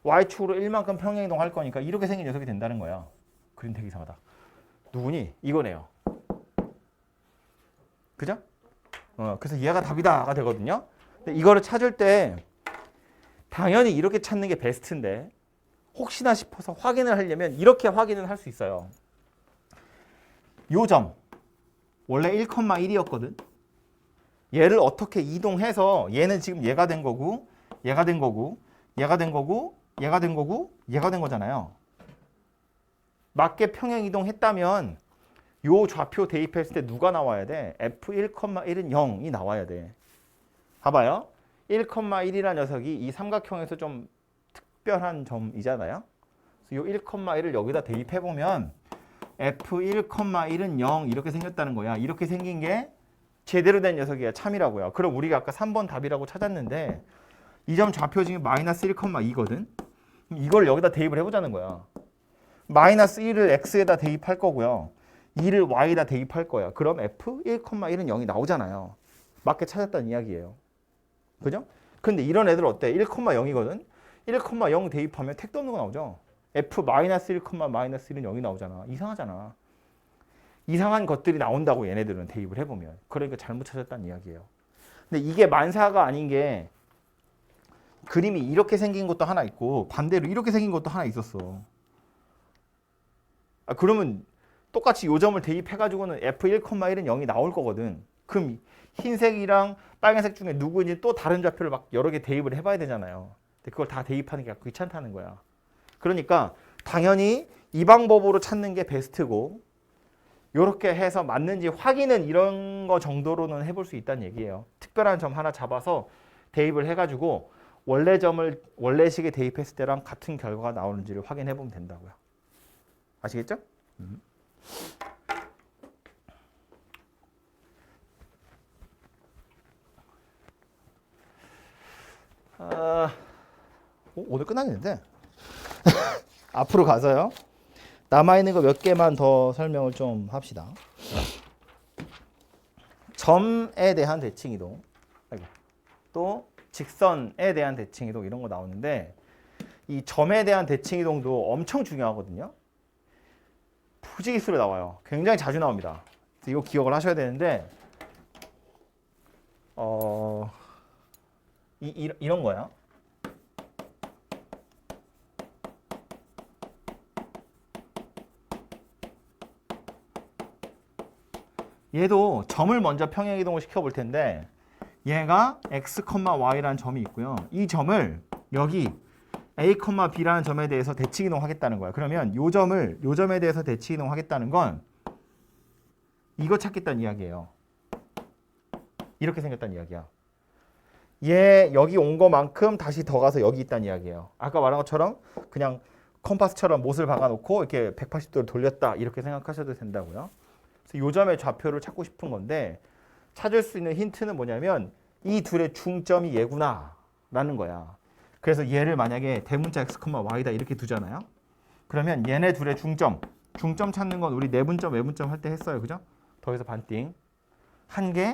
y축으로 1만큼 평행 이동할 거니까 이렇게 생긴 녀석이 된다는 거야. 그림 되게 이상하다. 누구니? 이거네요. 그죠? 그래서 얘가 답이다가 되거든요. 근데 이거를 찾을 때 당연히 이렇게 찾는 게 베스트인데 혹시나 싶어서 확인을 하려면 이렇게 확인을 할 수 있어요. 요 점 원래 1,1이었거든. 얘를 어떻게 이동해서 얘는 지금 얘가 된 거고 얘가 된 거고 얘가 된 거고 얘가 된 거고 얘가 된 거잖아요. 맞게 평행 이동했다면 요 좌표 대입했을 때 누가 나와야 돼? f1,1은 0이 나와야 돼. 봐봐요. 1,1이라는 녀석이 이 삼각형에서 좀 특별한 점이잖아요. 요 1,1을 여기다 대입해보면 f1,1은 0 이렇게 생겼다는 거야. 이렇게 생긴 게 제대로 된 녀석이야. 참이라고요. 그럼 우리가 아까 3번 답이라고 찾았는데 이 점 좌표 지금 마이너스 1,2거든. 이걸 여기다 대입을 해보자는 거야. 마이너스 1을 x에다 대입할 거고요. 2를 y에다 대입할 거야. 그럼 f1,1은 0이 나오잖아요. 맞게 찾았다는 이야기예요. 그죠? 근데 이런 애들 어때? 1,0이거든? 1,0 대입하면 택도 없는 거 나오죠? f-1,-1은 0이 나오잖아. 이상하잖아. 이상한 것들이 나온다고 얘네들은 대입을 해보면. 그러니까 잘못 찾았다는 이야기예요. 근데 이게 만사가 아닌 게 그림이 이렇게 생긴 것도 하나 있고 반대로 이렇게 생긴 것도 하나 있었어. 그러면 똑같이 요 점을 대입해가지고는 f1,1은 0이 나올 거거든. 그럼 흰색이랑 빨간색 중에 누구인지 또 다른 좌표를 막 여러 개 대입을 해봐야 되잖아요. 근데 그걸 다 대입하는 게 귀찮다는 거야. 그러니까 당연히 이 방법으로 찾는 게 베스트고 이렇게 해서 맞는지 확인은 이런 거 정도로는 해볼 수 있다는 얘기예요. 특별한 점 하나 잡아서 대입을 해가지고 원래 점을 원래식에 대입했을 때랑 같은 결과가 나오는지를 확인해 보면 된다고요. 아시겠죠? 오늘 끝나겠는데? 앞으로 가서요. 남아있는 거 몇 개만 더 설명을 좀 합시다. 점에 대한 대칭 이동, 또 직선에 대한 대칭 이동 이런 거 나오는데 이 점에 대한 대칭 이동도 엄청 중요하거든요. 부지기수로 나와요. 굉장히 자주 나옵니다. 그래서 이거 기억을 하셔야 되는데 이런 거야. 얘도 점을 먼저 평행 이동을 시켜 볼 텐데 얘가 x, y라는 점이 있고요. 이 점을 여기 a, b라는 점에 대해서 대칭 이동하겠다는 거야. 그러면 요 점에 대해서 대칭 이동하겠다는 건 이거 찾겠다는 이야기예요. 이렇게 생겼다는 이야기야. 얘 여기 온 거만큼 다시 더 가서 여기 있다는 이야기예요. 아까 말한 것처럼 그냥 컴파스처럼 못을 박아놓고 이렇게 180도를 돌렸다 이렇게 생각하셔도 된다고요. 그래서 요 점의 좌표를 찾고 싶은 건데 찾을 수 있는 힌트는 뭐냐면 이 둘의 중점이 얘구나 라는 거야. 그래서 얘를 만약에 대문자 x, y다 이렇게 두잖아요. 그러면 얘네 둘의 중점 찾는 건 우리 내분점, 외분점 할 때 했어요. 그죠? 더해서 반띵. 한 개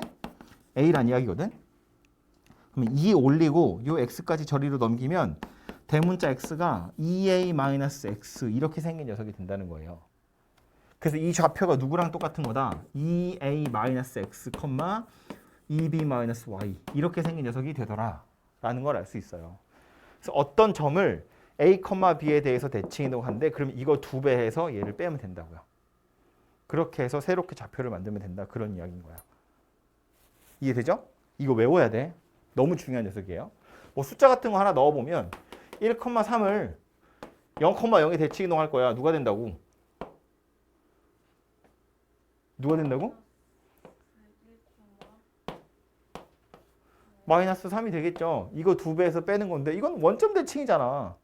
a란 이야기거든. 그러면 2 올리고 요 x까지 저리로 넘기면 대문자 x가 2a-x 이렇게 생긴 녀석이 된다는 거예요. 그래서 이 좌표가 누구랑 똑같은 거다? 2a-x, 2b-y 이렇게 생긴 녀석이 되더라 라는 걸 알 수 있어요. 그래서 어떤 점을 a, b에 대해서 대칭 이동하는데 그럼 이거 2배 해서 얘를 빼면 된다고요. 그렇게 해서 새롭게 좌표를 만들면 된다 그런 이야기인 거야. 이해되죠? 이거 외워야 돼. 너무 중요한 녀석이에요. 뭐 숫자 같은 거 하나 넣어보면 1,3을 0,0에 대칭 이동할 거야. 누가 된다고? 누가 된다고? 마이너스 3이 되겠죠. 이거 2배에서 빼는 건데 이건 원점 대칭이잖아.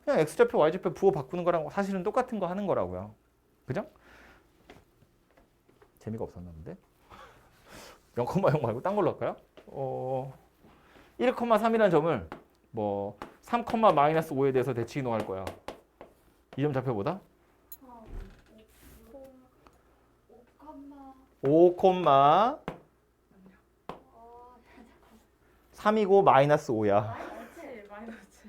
그냥 x좌표, y좌표 부호 바꾸는 거랑 사실은 똑같은 거 하는 거라고요. 그죠? 재미가 없었나 본데? 0,0 말고 딴 걸로 할까요? 1,3이라는 점을 뭐 3, 마이너스 5에 대해서 대칭 이동할 거야. 이 점 좌표보다? 5, 3이고 마이너스 5야. 마이너스.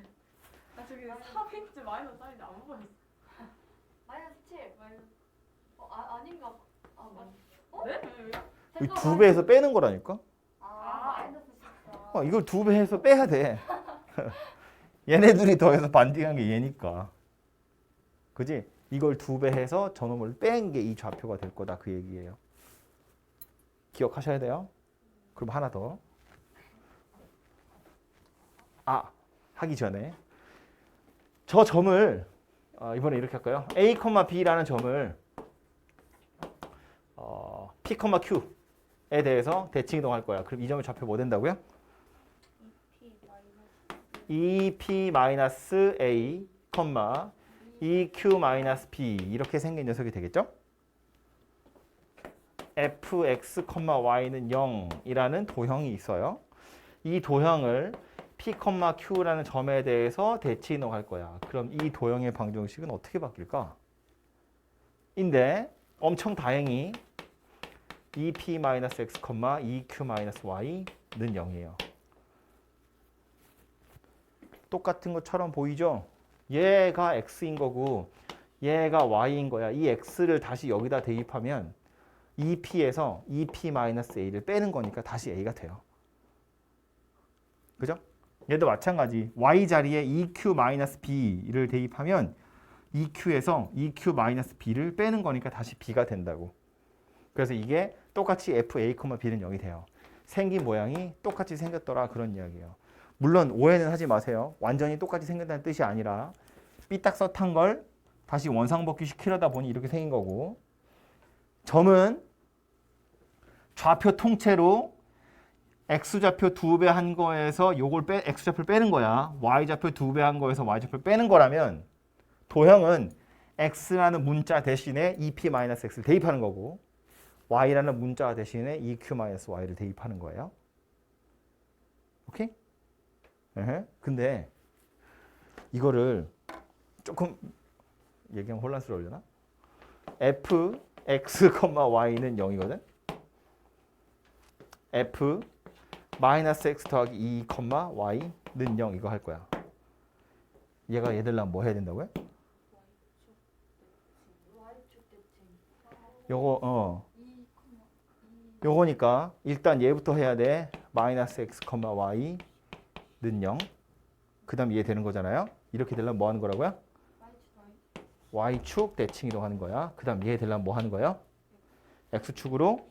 나 저기 3인지 마이너스 3인지 안 보였어. 마이너스 7. 아닌가? 네? 이 2배에서 빼는 거라니까? 마이너스 14. 이걸 2배 해서 빼야 돼. 얘네들이 더해서 반띵한 게 얘니까. 그지? 이걸 2배 해서 저놈을 뺀 게 이 좌표가 될 거다 그 얘기예요. 기억하셔야 돼요. 그럼 하나 더. 하기 전에 저 점을 이번에 이렇게 할까요? A, B라는 점을 P, Q에 대해서 대칭 이동할 거야. 그럼 이 점의 좌표 뭐 된다고요? 2P-A, 2Q-B 이렇게 생긴 녀석이 되겠죠? fx, y는 0이라는 도형이 있어요. 이 도형을 P, Q라는 점에 대해서 대칭 이동할 거야. 그럼 이 도형의 방정식은 어떻게 바뀔까? 인데 엄청 다행히 2P-X, 2Q-Y는 0이에요. 똑같은 것처럼 보이죠? 얘가 X인 거고 얘가 Y인 거야. 이 X를 다시 여기다 대입하면 2P에서 2P-A를 빼는 거니까 다시 A가 돼요. 그죠? 얘도 마찬가지. Y 자리에 EQ-B를 대입하면 EQ에서 EQ-B를 빼는 거니까 다시 B가 된다고. 그래서 이게 똑같이 FA, B는 0이 돼요. 생긴 모양이 똑같이 생겼더라 그런 이야기예요. 물론 오해는 하지 마세요. 완전히 똑같이 생겼다는 뜻이 아니라 삐딱서탄 걸 다시 원상복귀 시키려다 보니 이렇게 생긴 거고 점은 좌표 통째로 x좌표 2배 한 거에서 요걸 x좌표를 빼는 거야. y좌표 2배 한 거에서 y좌표를 빼는 거라면 도형은 x라는 문자 대신에 2p-x를 대입하는 거고 y라는 문자 대신에 2q-y를 대입하는 거예요. 오케이? 에헤. 근데 이거를 조금 얘기하면 혼란스러우려나? f x, y는 0이거든. f 마이너스 x 더하기 2, y는 0 이거 할 거야. 얘가 얘들랑 뭐 해야 된다고요? Y축 대칭. 요거 2, 요거니까 일단 얘부터 해야 돼. 마이너스 x, y는 0. 그다음 얘 되는 거잖아요. 이렇게 되려면 뭐 하는 거라고요? y축 대칭 이동하는 거야. 그다음 얘 되려면 뭐 하는 거예요? x축으로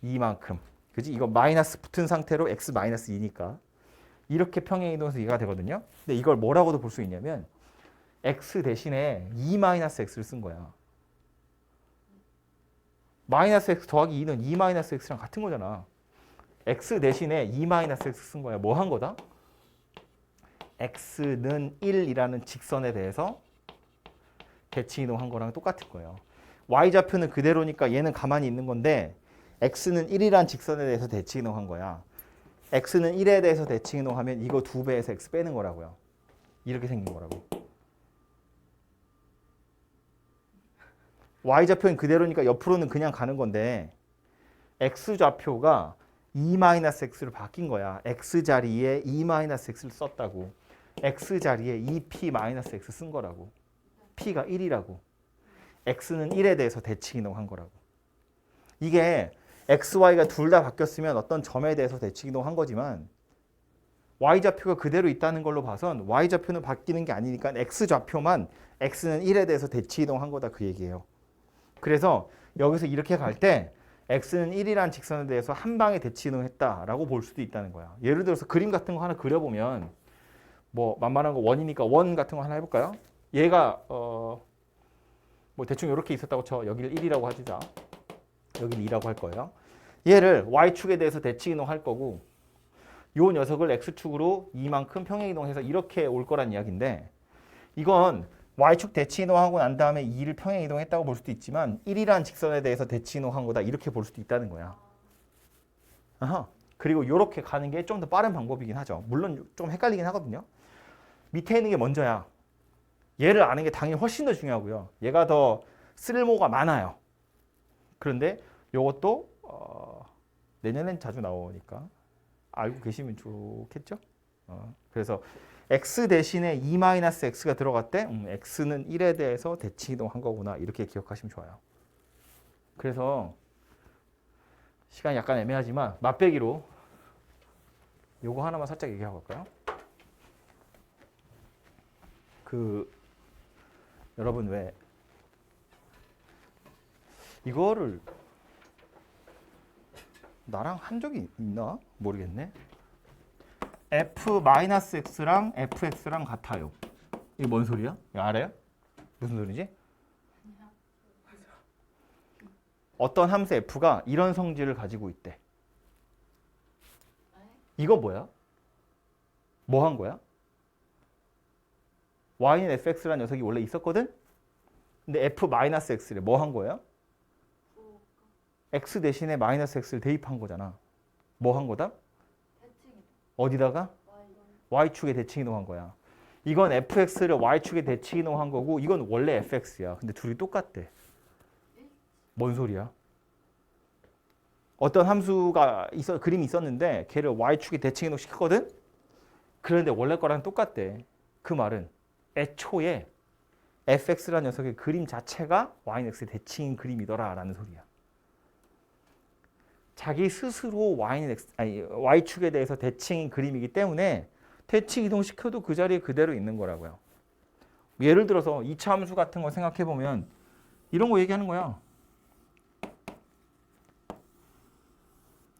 2만큼. 그지? 이거 마이너스 붙은 상태로 x 마이너스 2니까 이렇게 평행 이동해서 얘가 되거든요. 근데 이걸 뭐라고도 볼 수 있냐면 x 대신에 2 마이너스 x를 쓴 거야. 마이너스 x 더하기 2는 2 마이너스 x랑 같은 거잖아. x 대신에 2 마이너스 x 쓴 거야. 뭐 한 거다? x는 1이라는 직선에 대해서 대칭 이동한 거랑 똑같은 거예요. y좌표는 그대로니까 얘는 가만히 있는 건데 x는 1이라는 직선에 대해서 대칭 이동한 거야. x는 1에 대해서 대칭 이동하면 이거 2배에서 x 빼는 거라고요. 이렇게 생긴 거라고. y좌표는 그대로니까 옆으로는 그냥 가는 건데 x좌표가 2-x로 바뀐 거야. x자리에 2-x를 썼다고. x자리에 2p-x 쓴 거라고. p가 1이라고. x는 1에 대해서 대칭 이동한 거라고. 이게 x, y가 둘 다 바뀌었으면 어떤 점에 대해서 대칭 이동한 거지만 y좌표가 그대로 있다는 걸로 봐선 y좌표는 바뀌는 게 아니니까 x좌표만 x는 1에 대해서 대칭 이동한 거다 그 얘기예요. 그래서 여기서 이렇게 갈 때 x는 1이라는 직선에 대해서 한 방에 대칭 이동했다라고 볼 수도 있다는 거야. 예를 들어서 그림 같은 거 하나 그려보면 뭐 만만한 거 원이니까 원 같은 거 하나 해볼까요? 얘가 뭐 대충 이렇게 있었다고 쳐. 여기를 1이라고 하자. 여기를 2라고 할 거예요. 얘를 y축에 대해서 대칭 이동할 거고 요 녀석을 x축으로 이만큼 평행 이동해서 이렇게 올 거란 이야기인데 이건 y축 대칭 이동하고 난 다음에 2를 평행 이동했다고 볼 수도 있지만 1이라는 직선에 대해서 대칭 이동한 거다 이렇게 볼 수도 있다는 거야. 아하. 그리고 이렇게 가는 게 좀 더 빠른 방법이긴 하죠. 물론 좀 헷갈리긴 하거든요. 밑에 있는 게 먼저야. 얘를 아는 게 당연히 훨씬 더 중요하고요. 얘가 더 쓸모가 많아요. 그런데 이것도 내년엔 자주 나오니까 알고 계시면 좋겠죠? 그래서 x 대신에 2-x가 들어갔대. x는 1에 대해서 대칭 이동한 거구나. 이렇게 기억하시면 좋아요. 그래서 시간이 약간 애매하지만 맛배기로 요거 하나만 살짝 얘기하고 갈까요? 여러분 왜 이거를 나랑 한 적이 있나? 모르겠네. f-x랑 fx랑 같아요. 이게 뭔 소리야? 이거 알아요? 무슨 소리지? 어떤 함수 f가 이런 성질을 가지고 있대. 이거 뭐야? 뭐 한 거야? y는 fx라는 녀석이 원래 있었거든? 근데 f-x래. 뭐 한 거예요? x 대신에 마이너스 x를 대입한 거잖아. 뭐 한 거다? 대칭. 어디다가? y축에 대칭 이동한 거야. 이건 fx를 y축에 대칭 이동한 거고 이건 원래 fx야. 근데 둘이 똑같대. 뭔 소리야? 어떤 함수가 그림이 있었는데 걔를 y축에 대칭 이동 시켰거든? 그런데 원래 거랑 똑같대. 그 말은 애초에 fx라는 녀석의 그림 자체가 yx의 대칭인 그림이더라 라는 소리야. 자기 스스로 y축에 대해서 대칭인 그림이기 때문에 대칭 이동시켜도 그 자리에 그대로 있는 거라고요. 예를 들어서 2차 함수 같은 거 생각해 보면 이런 거 얘기하는 거야.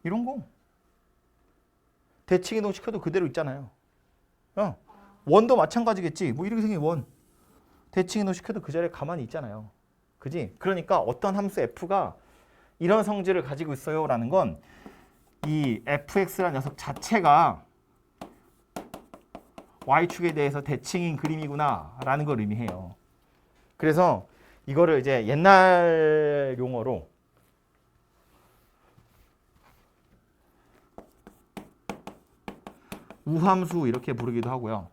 이런 거. 대칭 이동시켜도 그대로 있잖아요. 원도 마찬가지겠지. 뭐 이렇게 생긴 원. 대칭 이동시켜도 그 자리에 가만히 있잖아요. 그지? 그러니까 어떤 함수 f가 이런 성질을 가지고 있어요 라는 건 이 fx라는 녀석 자체가 y축에 대해서 대칭인 그림이구나 라는 걸 의미해요. 그래서 이거를 이제 옛날 용어로 우함수 이렇게 부르기도 하고요.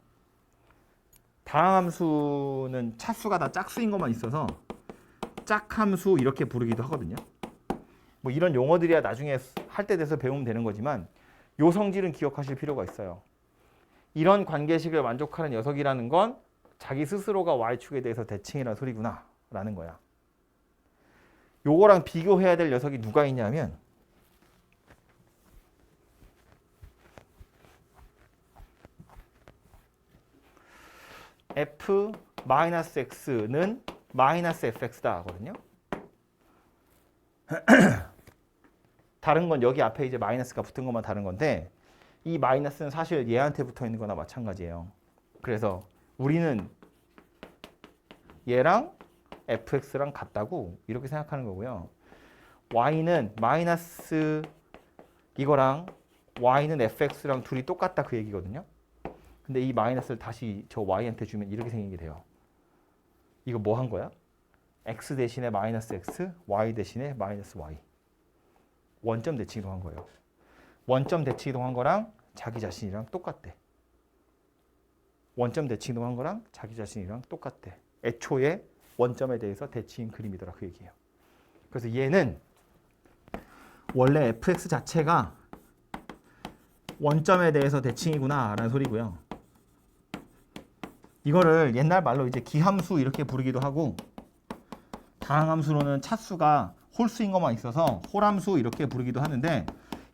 다항함수는 차수가 다 짝수인 것만 있어서 짝함수 이렇게 부르기도 하거든요. 뭐 이런 용어들이야 나중에 할 때 돼서 배우면 되는 거지만 요 성질은 기억하실 필요가 있어요. 이런 관계식을 만족하는 녀석이라는 건 자기 스스로가 y축에 대해서 대칭이라는 소리구나 라는 거야. 요거랑 비교해야 될 녀석이 누가 있냐면 f-x는 -fx다 하거든요. 다른 건 여기 앞에 이제 마이너스가 붙은 것만 다른 건데 이 마이너스는 사실 얘한테 붙어 있는 거나 마찬가지예요. 그래서 우리는 얘랑 fx랑 같다고 이렇게 생각하는 거고요. y는 마이너스 이거랑 y는 fx랑 둘이 똑같다 그 얘기거든요. 근데 이 마이너스를 다시 저 y한테 주면 이렇게 생기게 돼요. 이거 뭐 한 거야? x 대신에 마이너스 x, y 대신에 마이너스 y. 원점 대칭 이동한 거예요. 원점 대칭 이동한 거랑 자기 자신이랑 똑같대. 원점 대칭 이동한 거랑 자기 자신이랑 똑같대. 애초에 원점에 대해서 대칭 그림이더라 그 얘기예요. 그래서 얘는 원래 fx 자체가 원점에 대해서 대칭이구나 라는 소리고요. 이거를 옛날 말로 이제 기함수 이렇게 부르기도 하고 다항함수로는 차수가 홀수인 것만 있어서 홀함수 이렇게 부르기도 하는데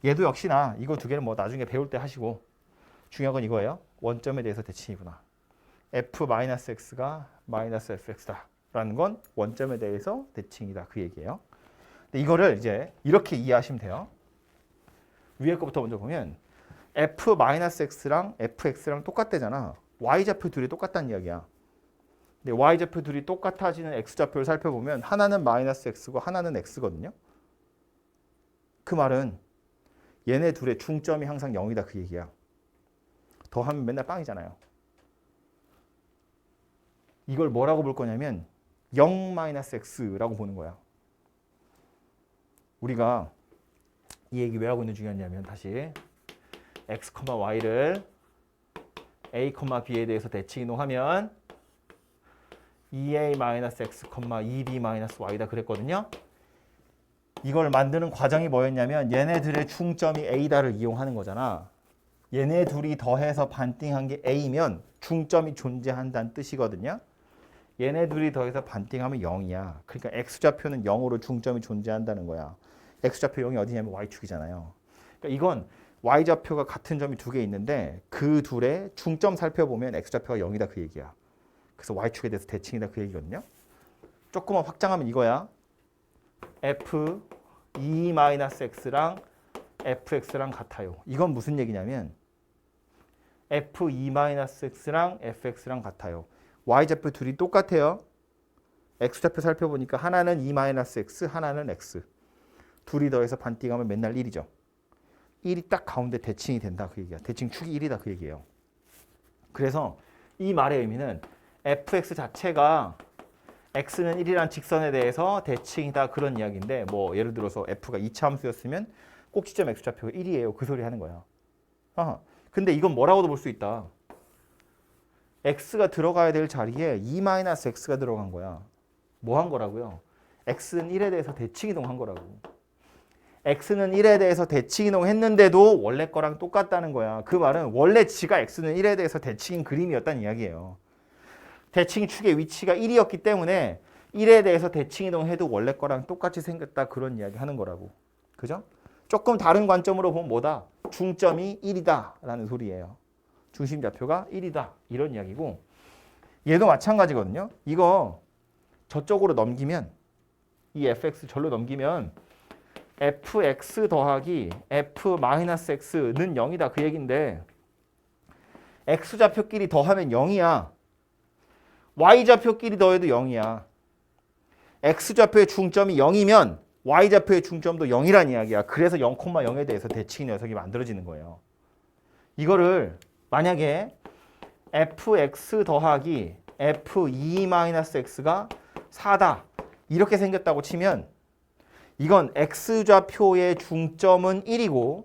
얘도 역시나 이거 두 개는 뭐 나중에 배울 때 하시고 중요한 건 이거예요. 원점에 대해서 대칭이구나. f-x가 -fx다 라는 건 원점에 대해서 대칭이다 그 얘기예요. 근데 이거를 이제 이렇게 이해하시면 돼요. 위에 거부터 먼저 보면 f-x랑 fx랑 똑같대잖아. y좌표 둘이 똑같다는 이야기야. 근데 y좌표 둘이 똑같아지는 x좌표를 살펴보면 하나는 -x고 하나는 x거든요. 그 말은 얘네 둘의 중점이 항상 0이다 그 얘기야. 더하면 맨날 빵이잖아요. 이걸 뭐라고 볼 거냐면 0-x라고 보는 거야. 우리가 이 얘기 왜 하고 있는 중이었냐면 다시 x, y를 a, b에 대해서 대칭 이동하면 2a-x, 2b-y다 그랬거든요. 이걸 만드는 과정이 뭐였냐면 얘네들의 중점이 a다를 이용하는 거잖아. 얘네 둘이 더해서 반띵한 게 a면 중점이 존재한다는 뜻이거든요. 얘네 둘이 더해서 반띵하면 0이야. 그러니까 x좌표는 0으로 중점이 존재한다는 거야. x좌표 0이 어디냐면 y축이잖아요. 그러니까 이건 y좌표가 같은 점이 두 개 있는데 그 둘의 중점 살펴보면 x좌표가 0이다 그 얘기야. 그래서 y축에 대해서 대칭이다 그 얘기거든요. 조금만 확장하면 이거야. f2-x랑 fx랑 같아요. 이건 무슨 얘기냐면 f2-x랑 fx랑 같아요. y좌표 둘이 똑같아요. x좌표 살펴보니까 하나는 2-x, 하나는 x. 둘이 더해서 반띵하면 맨날 1이죠. 1이 딱 가운데 대칭이 된다 그 얘기야. 대칭 축이 1이다 그 얘기예요. 그래서 이 말의 의미는 fx 자체가 x는 1이란 직선에 대해서 대칭이다 그런 이야기인데 뭐 예를 들어서 f가 2차 함수였으면 꼭지점 x좌표가 1이에요. 그 소리 하는 거야. 근데 이건 뭐라고도 볼 수 있다. x가 들어가야 될 자리에 2-x가 들어간 거야. 뭐 한 거라고요? x는 1에 대해서 대칭 이동한 거라고. x는 1에 대해서 대칭 이동했는데도 원래 거랑 똑같다는 거야. 그 말은 원래 지가 x는 1에 대해서 대칭인 그림이었다는 이야기예요. 대칭 축의 위치가 1이었기 때문에 1에 대해서 대칭 이동해도 원래 거랑 똑같이 생겼다 그런 이야기 하는 거라고. 그죠? 조금 다른 관점으로 보면 뭐다? 중점이 1이다 라는 소리예요. 중심좌표가 1이다 이런 이야기고 얘도 마찬가지거든요. 이거 저쪽으로 넘기면 이 fx 절로 넘기면 fx 더하기 f-x는 0이다 그 얘기인데 x좌표끼리 더하면 0이야. y좌표끼리 더해도 0이야. x좌표의 중점이 0이면 y좌표의 중점도 0이란 이야기야. 그래서 0,0에 대해서 대칭 녀석이 만들어지는 거예요. 이거를 만약에 fx 더하기 f2-x가 4다 이렇게 생겼다고 치면 이건 x좌표의 중점은 1이고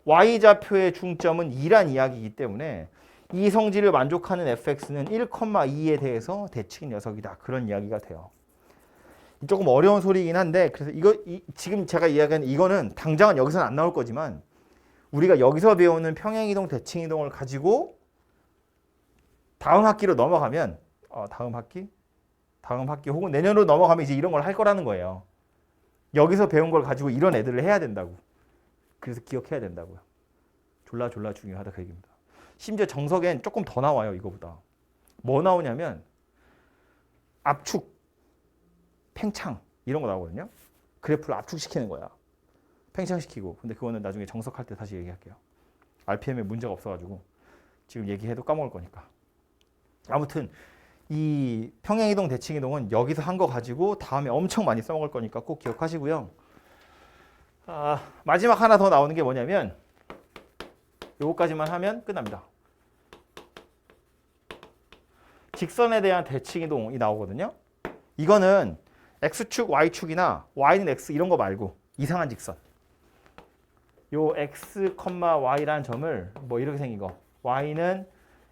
y좌표의 중점은 2란 이야기이기 때문에 이 성질을 만족하는 fx는 1,2에 대해서 대칭 녀석이다. 그런 이야기가 돼요. 조금 어려운 소리이긴 한데 그래서 지금 제가 이야기하는 이거는 당장은 여기서는 안 나올 거지만 우리가 여기서 배우는 평행이동, 대칭이동을 가지고 다음 학기로 넘어가면 다음 학기 혹은 내년으로 넘어가면 이제 이런 걸 할 거라는 거예요. 여기서 배운 걸 가지고 이런 애들을 해야 된다고. 그래서 기억해야 된다고요. 졸라 중요하다 그 얘기입니다. 심지어 정석엔 조금 더 나와요. 이거보다. 뭐 나오냐면 압축, 팽창 이런 거 나오거든요. 그래프를 압축시키는 거야. 팽창시키고. 근데 그거는 나중에 정석할 때 다시 얘기할게요. RPM에 문제가 없어가지고 지금 얘기해도 까먹을 거니까. 아무튼 이 평행이동, 대칭이동은 여기서 한 거 가지고 다음에 엄청 많이 써먹을 거니까 꼭 기억하시고요. 마지막 하나 더 나오는 게 뭐냐면 요거까지만 하면 끝납니다. 직선에 대한 대칭이동이 나오거든요. 이거는 x축, y축이나 y는 x 이런 거 말고 이상한 직선. 요 x, y라는 점을 뭐 이렇게 생긴 거. y는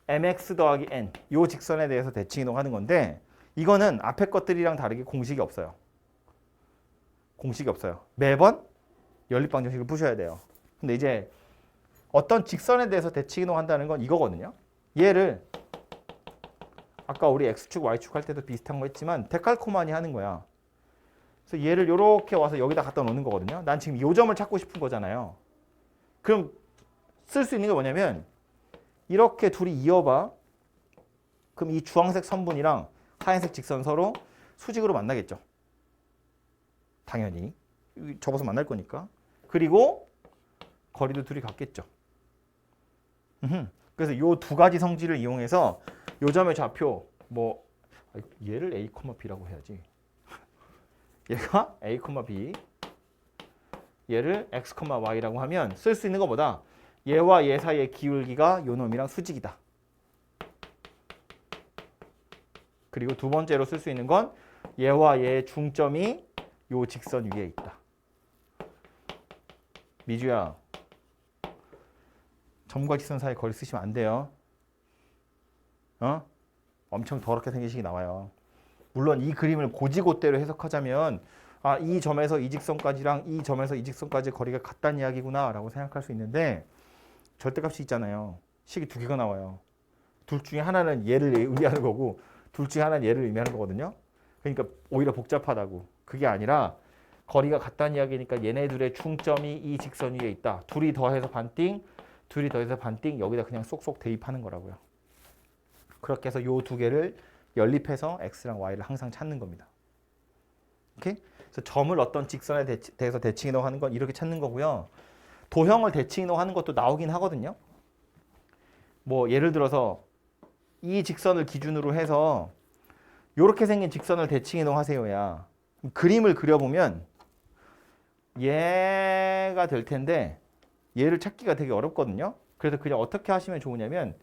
mx 더하기 n. 요 직선에 대해서 대칭이동하는 건데 이거는 앞에 것들이랑 다르게 공식이 없어요. 공식이 없어요. 매번 연립방정식을 푸셔야 돼요. 근데 이제 어떤 직선에 대해서 대칭이동한다는 건 이거거든요. 얘를 아까 우리 x축, y축 할 때도 비슷한 거 했지만 데칼코마니 하는 거야. 그래서 얘를 이렇게 와서 여기다 갖다 놓는 거거든요. 난 지금 요 점을 찾고 싶은 거잖아요. 그럼 쓸 수 있는 게 뭐냐면 이렇게 둘이 이어봐. 그럼 이 주황색 선분이랑 하얀색 직선 서로 수직으로 만나겠죠. 당연히. 접어서 만날 거니까. 그리고 거리도 둘이 같겠죠. 그래서 이 두 가지 성질을 이용해서 요 점의 좌표 얘를 A, B라고 해야지. 얘가 A, B 얘를 X, Y라고 하면 쓸 수 있는 것보다 얘와 얘 사이의 기울기가 요 놈이랑 수직이다. 그리고 두 번째로 쓸 수 있는 건 얘와 얘의 중점이 요 직선 위에 있다. 미주야, 점과 직선 사이 거리 쓰시면 안 돼요. 엄청 더럽게 생긴 식이 나와요. 물론 이 그림을 고지고대로 해석하자면 이 점에서 이 직선까지랑 이 점에서 이 직선까지 거리가 같다는 이야기구나 라고 생각할 수 있는데 절대값이 있잖아요. 식이 두 개가 나와요. 둘 중에 하나는 얘를 의미하는 거고 둘 중에 하나는 얘를 의미하는 거거든요. 그러니까 오히려 복잡하다고. 그게 아니라 거리가 같다는 이야기니까 얘네들의 중점이 이 직선 위에 있다. 둘이 더해서 반띵, 둘이 더해서 반띵 여기다 그냥 쏙쏙 대입하는 거라고요. 그렇게 해서 요 두 개를 연립해서 x랑 y를 항상 찾는 겁니다. 오케이? 그래서 점을 어떤 직선에 대해서 대칭이동하는 건 이렇게 찾는 거고요. 도형을 대칭이동하는 것도 나오긴 하거든요. 뭐 예를 들어서 이 직선을 기준으로 해서 이렇게 생긴 직선을 대칭이동하세요야. 그림을 그려보면 얘가 될 텐데 얘를 찾기가 되게 어렵거든요. 그래서 그냥 어떻게 하시면 좋으냐면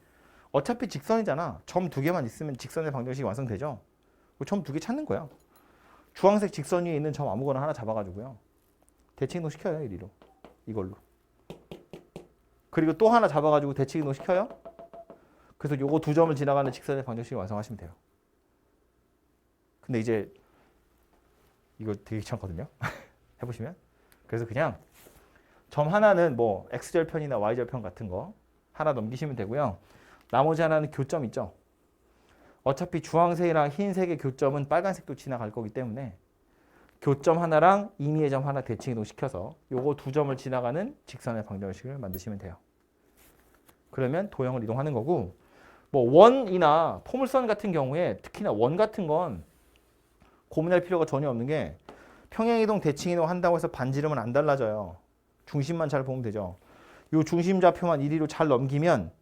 어차피 직선이잖아. 점 두 개만 있으면 직선의 방정식이 완성되죠. 점 두 개 찾는 거야. 주황색 직선 위에 있는 점 아무거나 하나 잡아가지고요. 대칭이동 시켜요. 이리로. 이걸로. 그리고 또 하나 잡아가지고 대칭이동 시켜요. 그래서 요거 두 점을 지나가는 직선의 방정식을 완성하시면 돼요. 근데 이제 이거 되게 귀찮거든요. 해보시면. 그래서 그냥 점 하나는 뭐 x절편이나 y절편 같은 거 하나 넘기시면 되고요. 나머지 하나는 교점 있죠. 어차피 주황색이랑 흰색의 교점은 빨간색도 지나갈 거기 때문에 교점 하나랑 임의의 점 하나 대칭이동 시켜서 요거 두 점을 지나가는 직선의 방정식을 만드시면 돼요. 그러면 도형을 이동하는 거고 뭐 원이나 포물선 같은 경우에 특히나 원 같은 건 고민할 필요가 전혀 없는 게 평행이동, 대칭이동 한다고 해서 반지름은 안 달라져요. 중심만 잘 보면 되죠. 요 중심 좌표만 이리로 잘 넘기면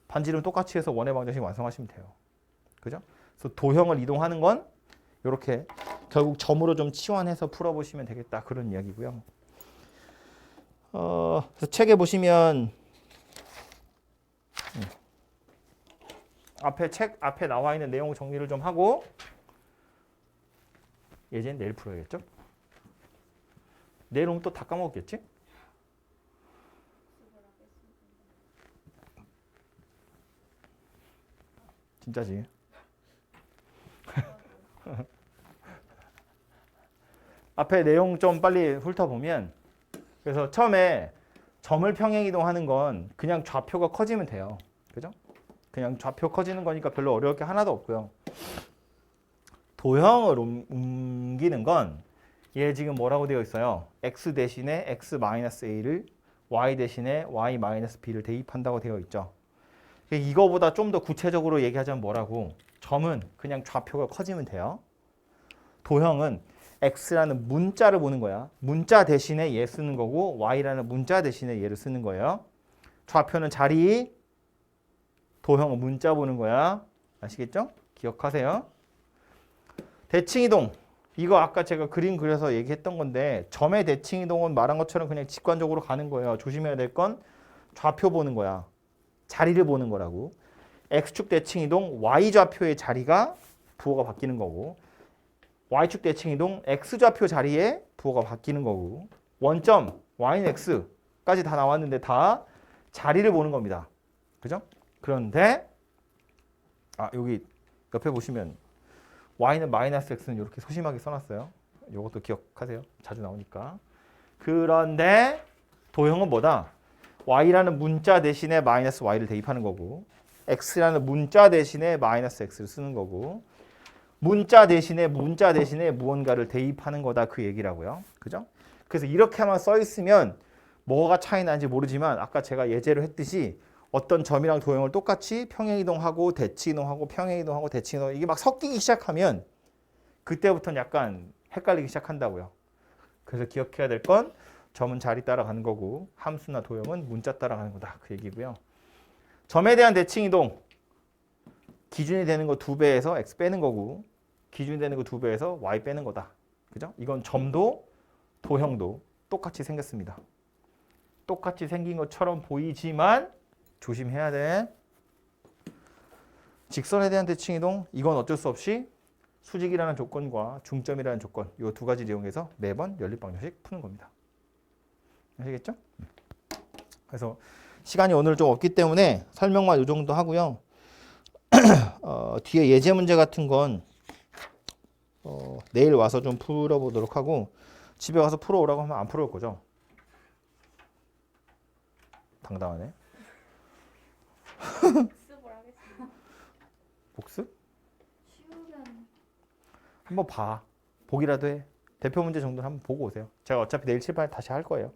반지름 똑같이 해서 원의 방정식 완성하시면 돼요. 그죠? 그래서 도형을 이동하는 건 이렇게 결국 점으로 좀 치환해서 풀어보시면 되겠다. 그런 이야기고요. 그래서 책에 보시면 책 앞에 나와 있는 내용 정리를 좀 하고 예제는 내일 풀어야겠죠? 내일은 또 다 까먹었겠지? 진짜지. 앞에 내용 좀 빨리 훑어보면 그래서 처음에 점을 평행이동하는 건 그냥 좌표가 커지면 돼요. 그죠? 그냥 좌표 커지는 거니까 별로 어려울 게 하나도 없고요. 도형을 옮기는 건 얘 지금 뭐라고 되어 있어요? x 대신에 x-a를 y 대신에 y-b를 대입한다고 되어 있죠. 이거보다 좀 더 구체적으로 얘기하자면 뭐라고? 점은 그냥 좌표가 커지면 돼요. 도형은 x라는 문자를 보는 거야. 문자 대신에 얘 쓰는 거고 y라는 문자 대신에 얘를 쓰는 거예요. 좌표는 자리, 도형은 문자 보는 거야. 아시겠죠? 기억하세요. 대칭이동. 이거 아까 제가 그림 그려서 얘기했던 건데 점의 대칭이동은 말한 것처럼 그냥 직관적으로 가는 거예요. 조심해야 될 건 좌표 보는 거야. 자리를 보는 거라고. x축 대칭이동 y좌표의 자리가 부호가 바뀌는 거고 y축 대칭이동 x좌표 자리에 부호가 바뀌는 거고 원점 y는 x까지 다 나왔는데 다 자리를 보는 겁니다. 그죠? 그런데 여기 옆에 보시면 y는 마이너스 x는 이렇게 소심하게 써놨어요. 이것도 기억하세요. 자주 나오니까. 그런데 도형은 뭐다? y라는 문자 대신에 마이너스 y를 대입하는 거고 x라는 문자 대신에 마이너스 x를 쓰는 거고 문자 대신에 무언가를 대입하는 거다 그 얘기라고요. 그죠? 그래서 이렇게만 써 있으면 뭐가 차이 나는지 모르지만 아까 제가 예제로 했듯이 어떤 점이랑 도형을 똑같이 평행이동하고 대칭이동하고 평행이동하고 대칭이동 이게 막 섞이기 시작하면 그때부터는 약간 헷갈리기 시작한다고요. 그래서 기억해야 될 건 점은 자리 따라가는 거고 함수나 도형은 문자 따라가는 거다 그 얘기고요. 점에 대한 대칭이동 기준이 되는 거 2배에서 x 빼는 거고 기준이 되는 거 2배에서 y 빼는 거다. 그죠? 이건 점도 도형도 똑같이 생겼습니다. 똑같이 생긴 것처럼 보이지만 조심해야 돼. 직선에 대한 대칭이동 이건 어쩔 수 없이 수직이라는 조건과 중점이라는 조건 이 두 가지를 이용해서 매번 연립방정식 푸는 겁니다. 아시겠죠? 그래서 시간이 오늘 좀 없기 때문에 설명만 이 정도 하고요. 뒤에 예제 문제 같은 건 내일 와서 좀 풀어보도록 하고 집에 가서 풀어오라고 하면 안 풀어올 거죠? 당당하네. 복습을 하겠습니다. 복습? 쉬우면 한번 봐. 보기라도 해. 대표 문제 정도는 한번 보고 오세요. 제가 어차피 내일 칠판에 다시 할 거예요.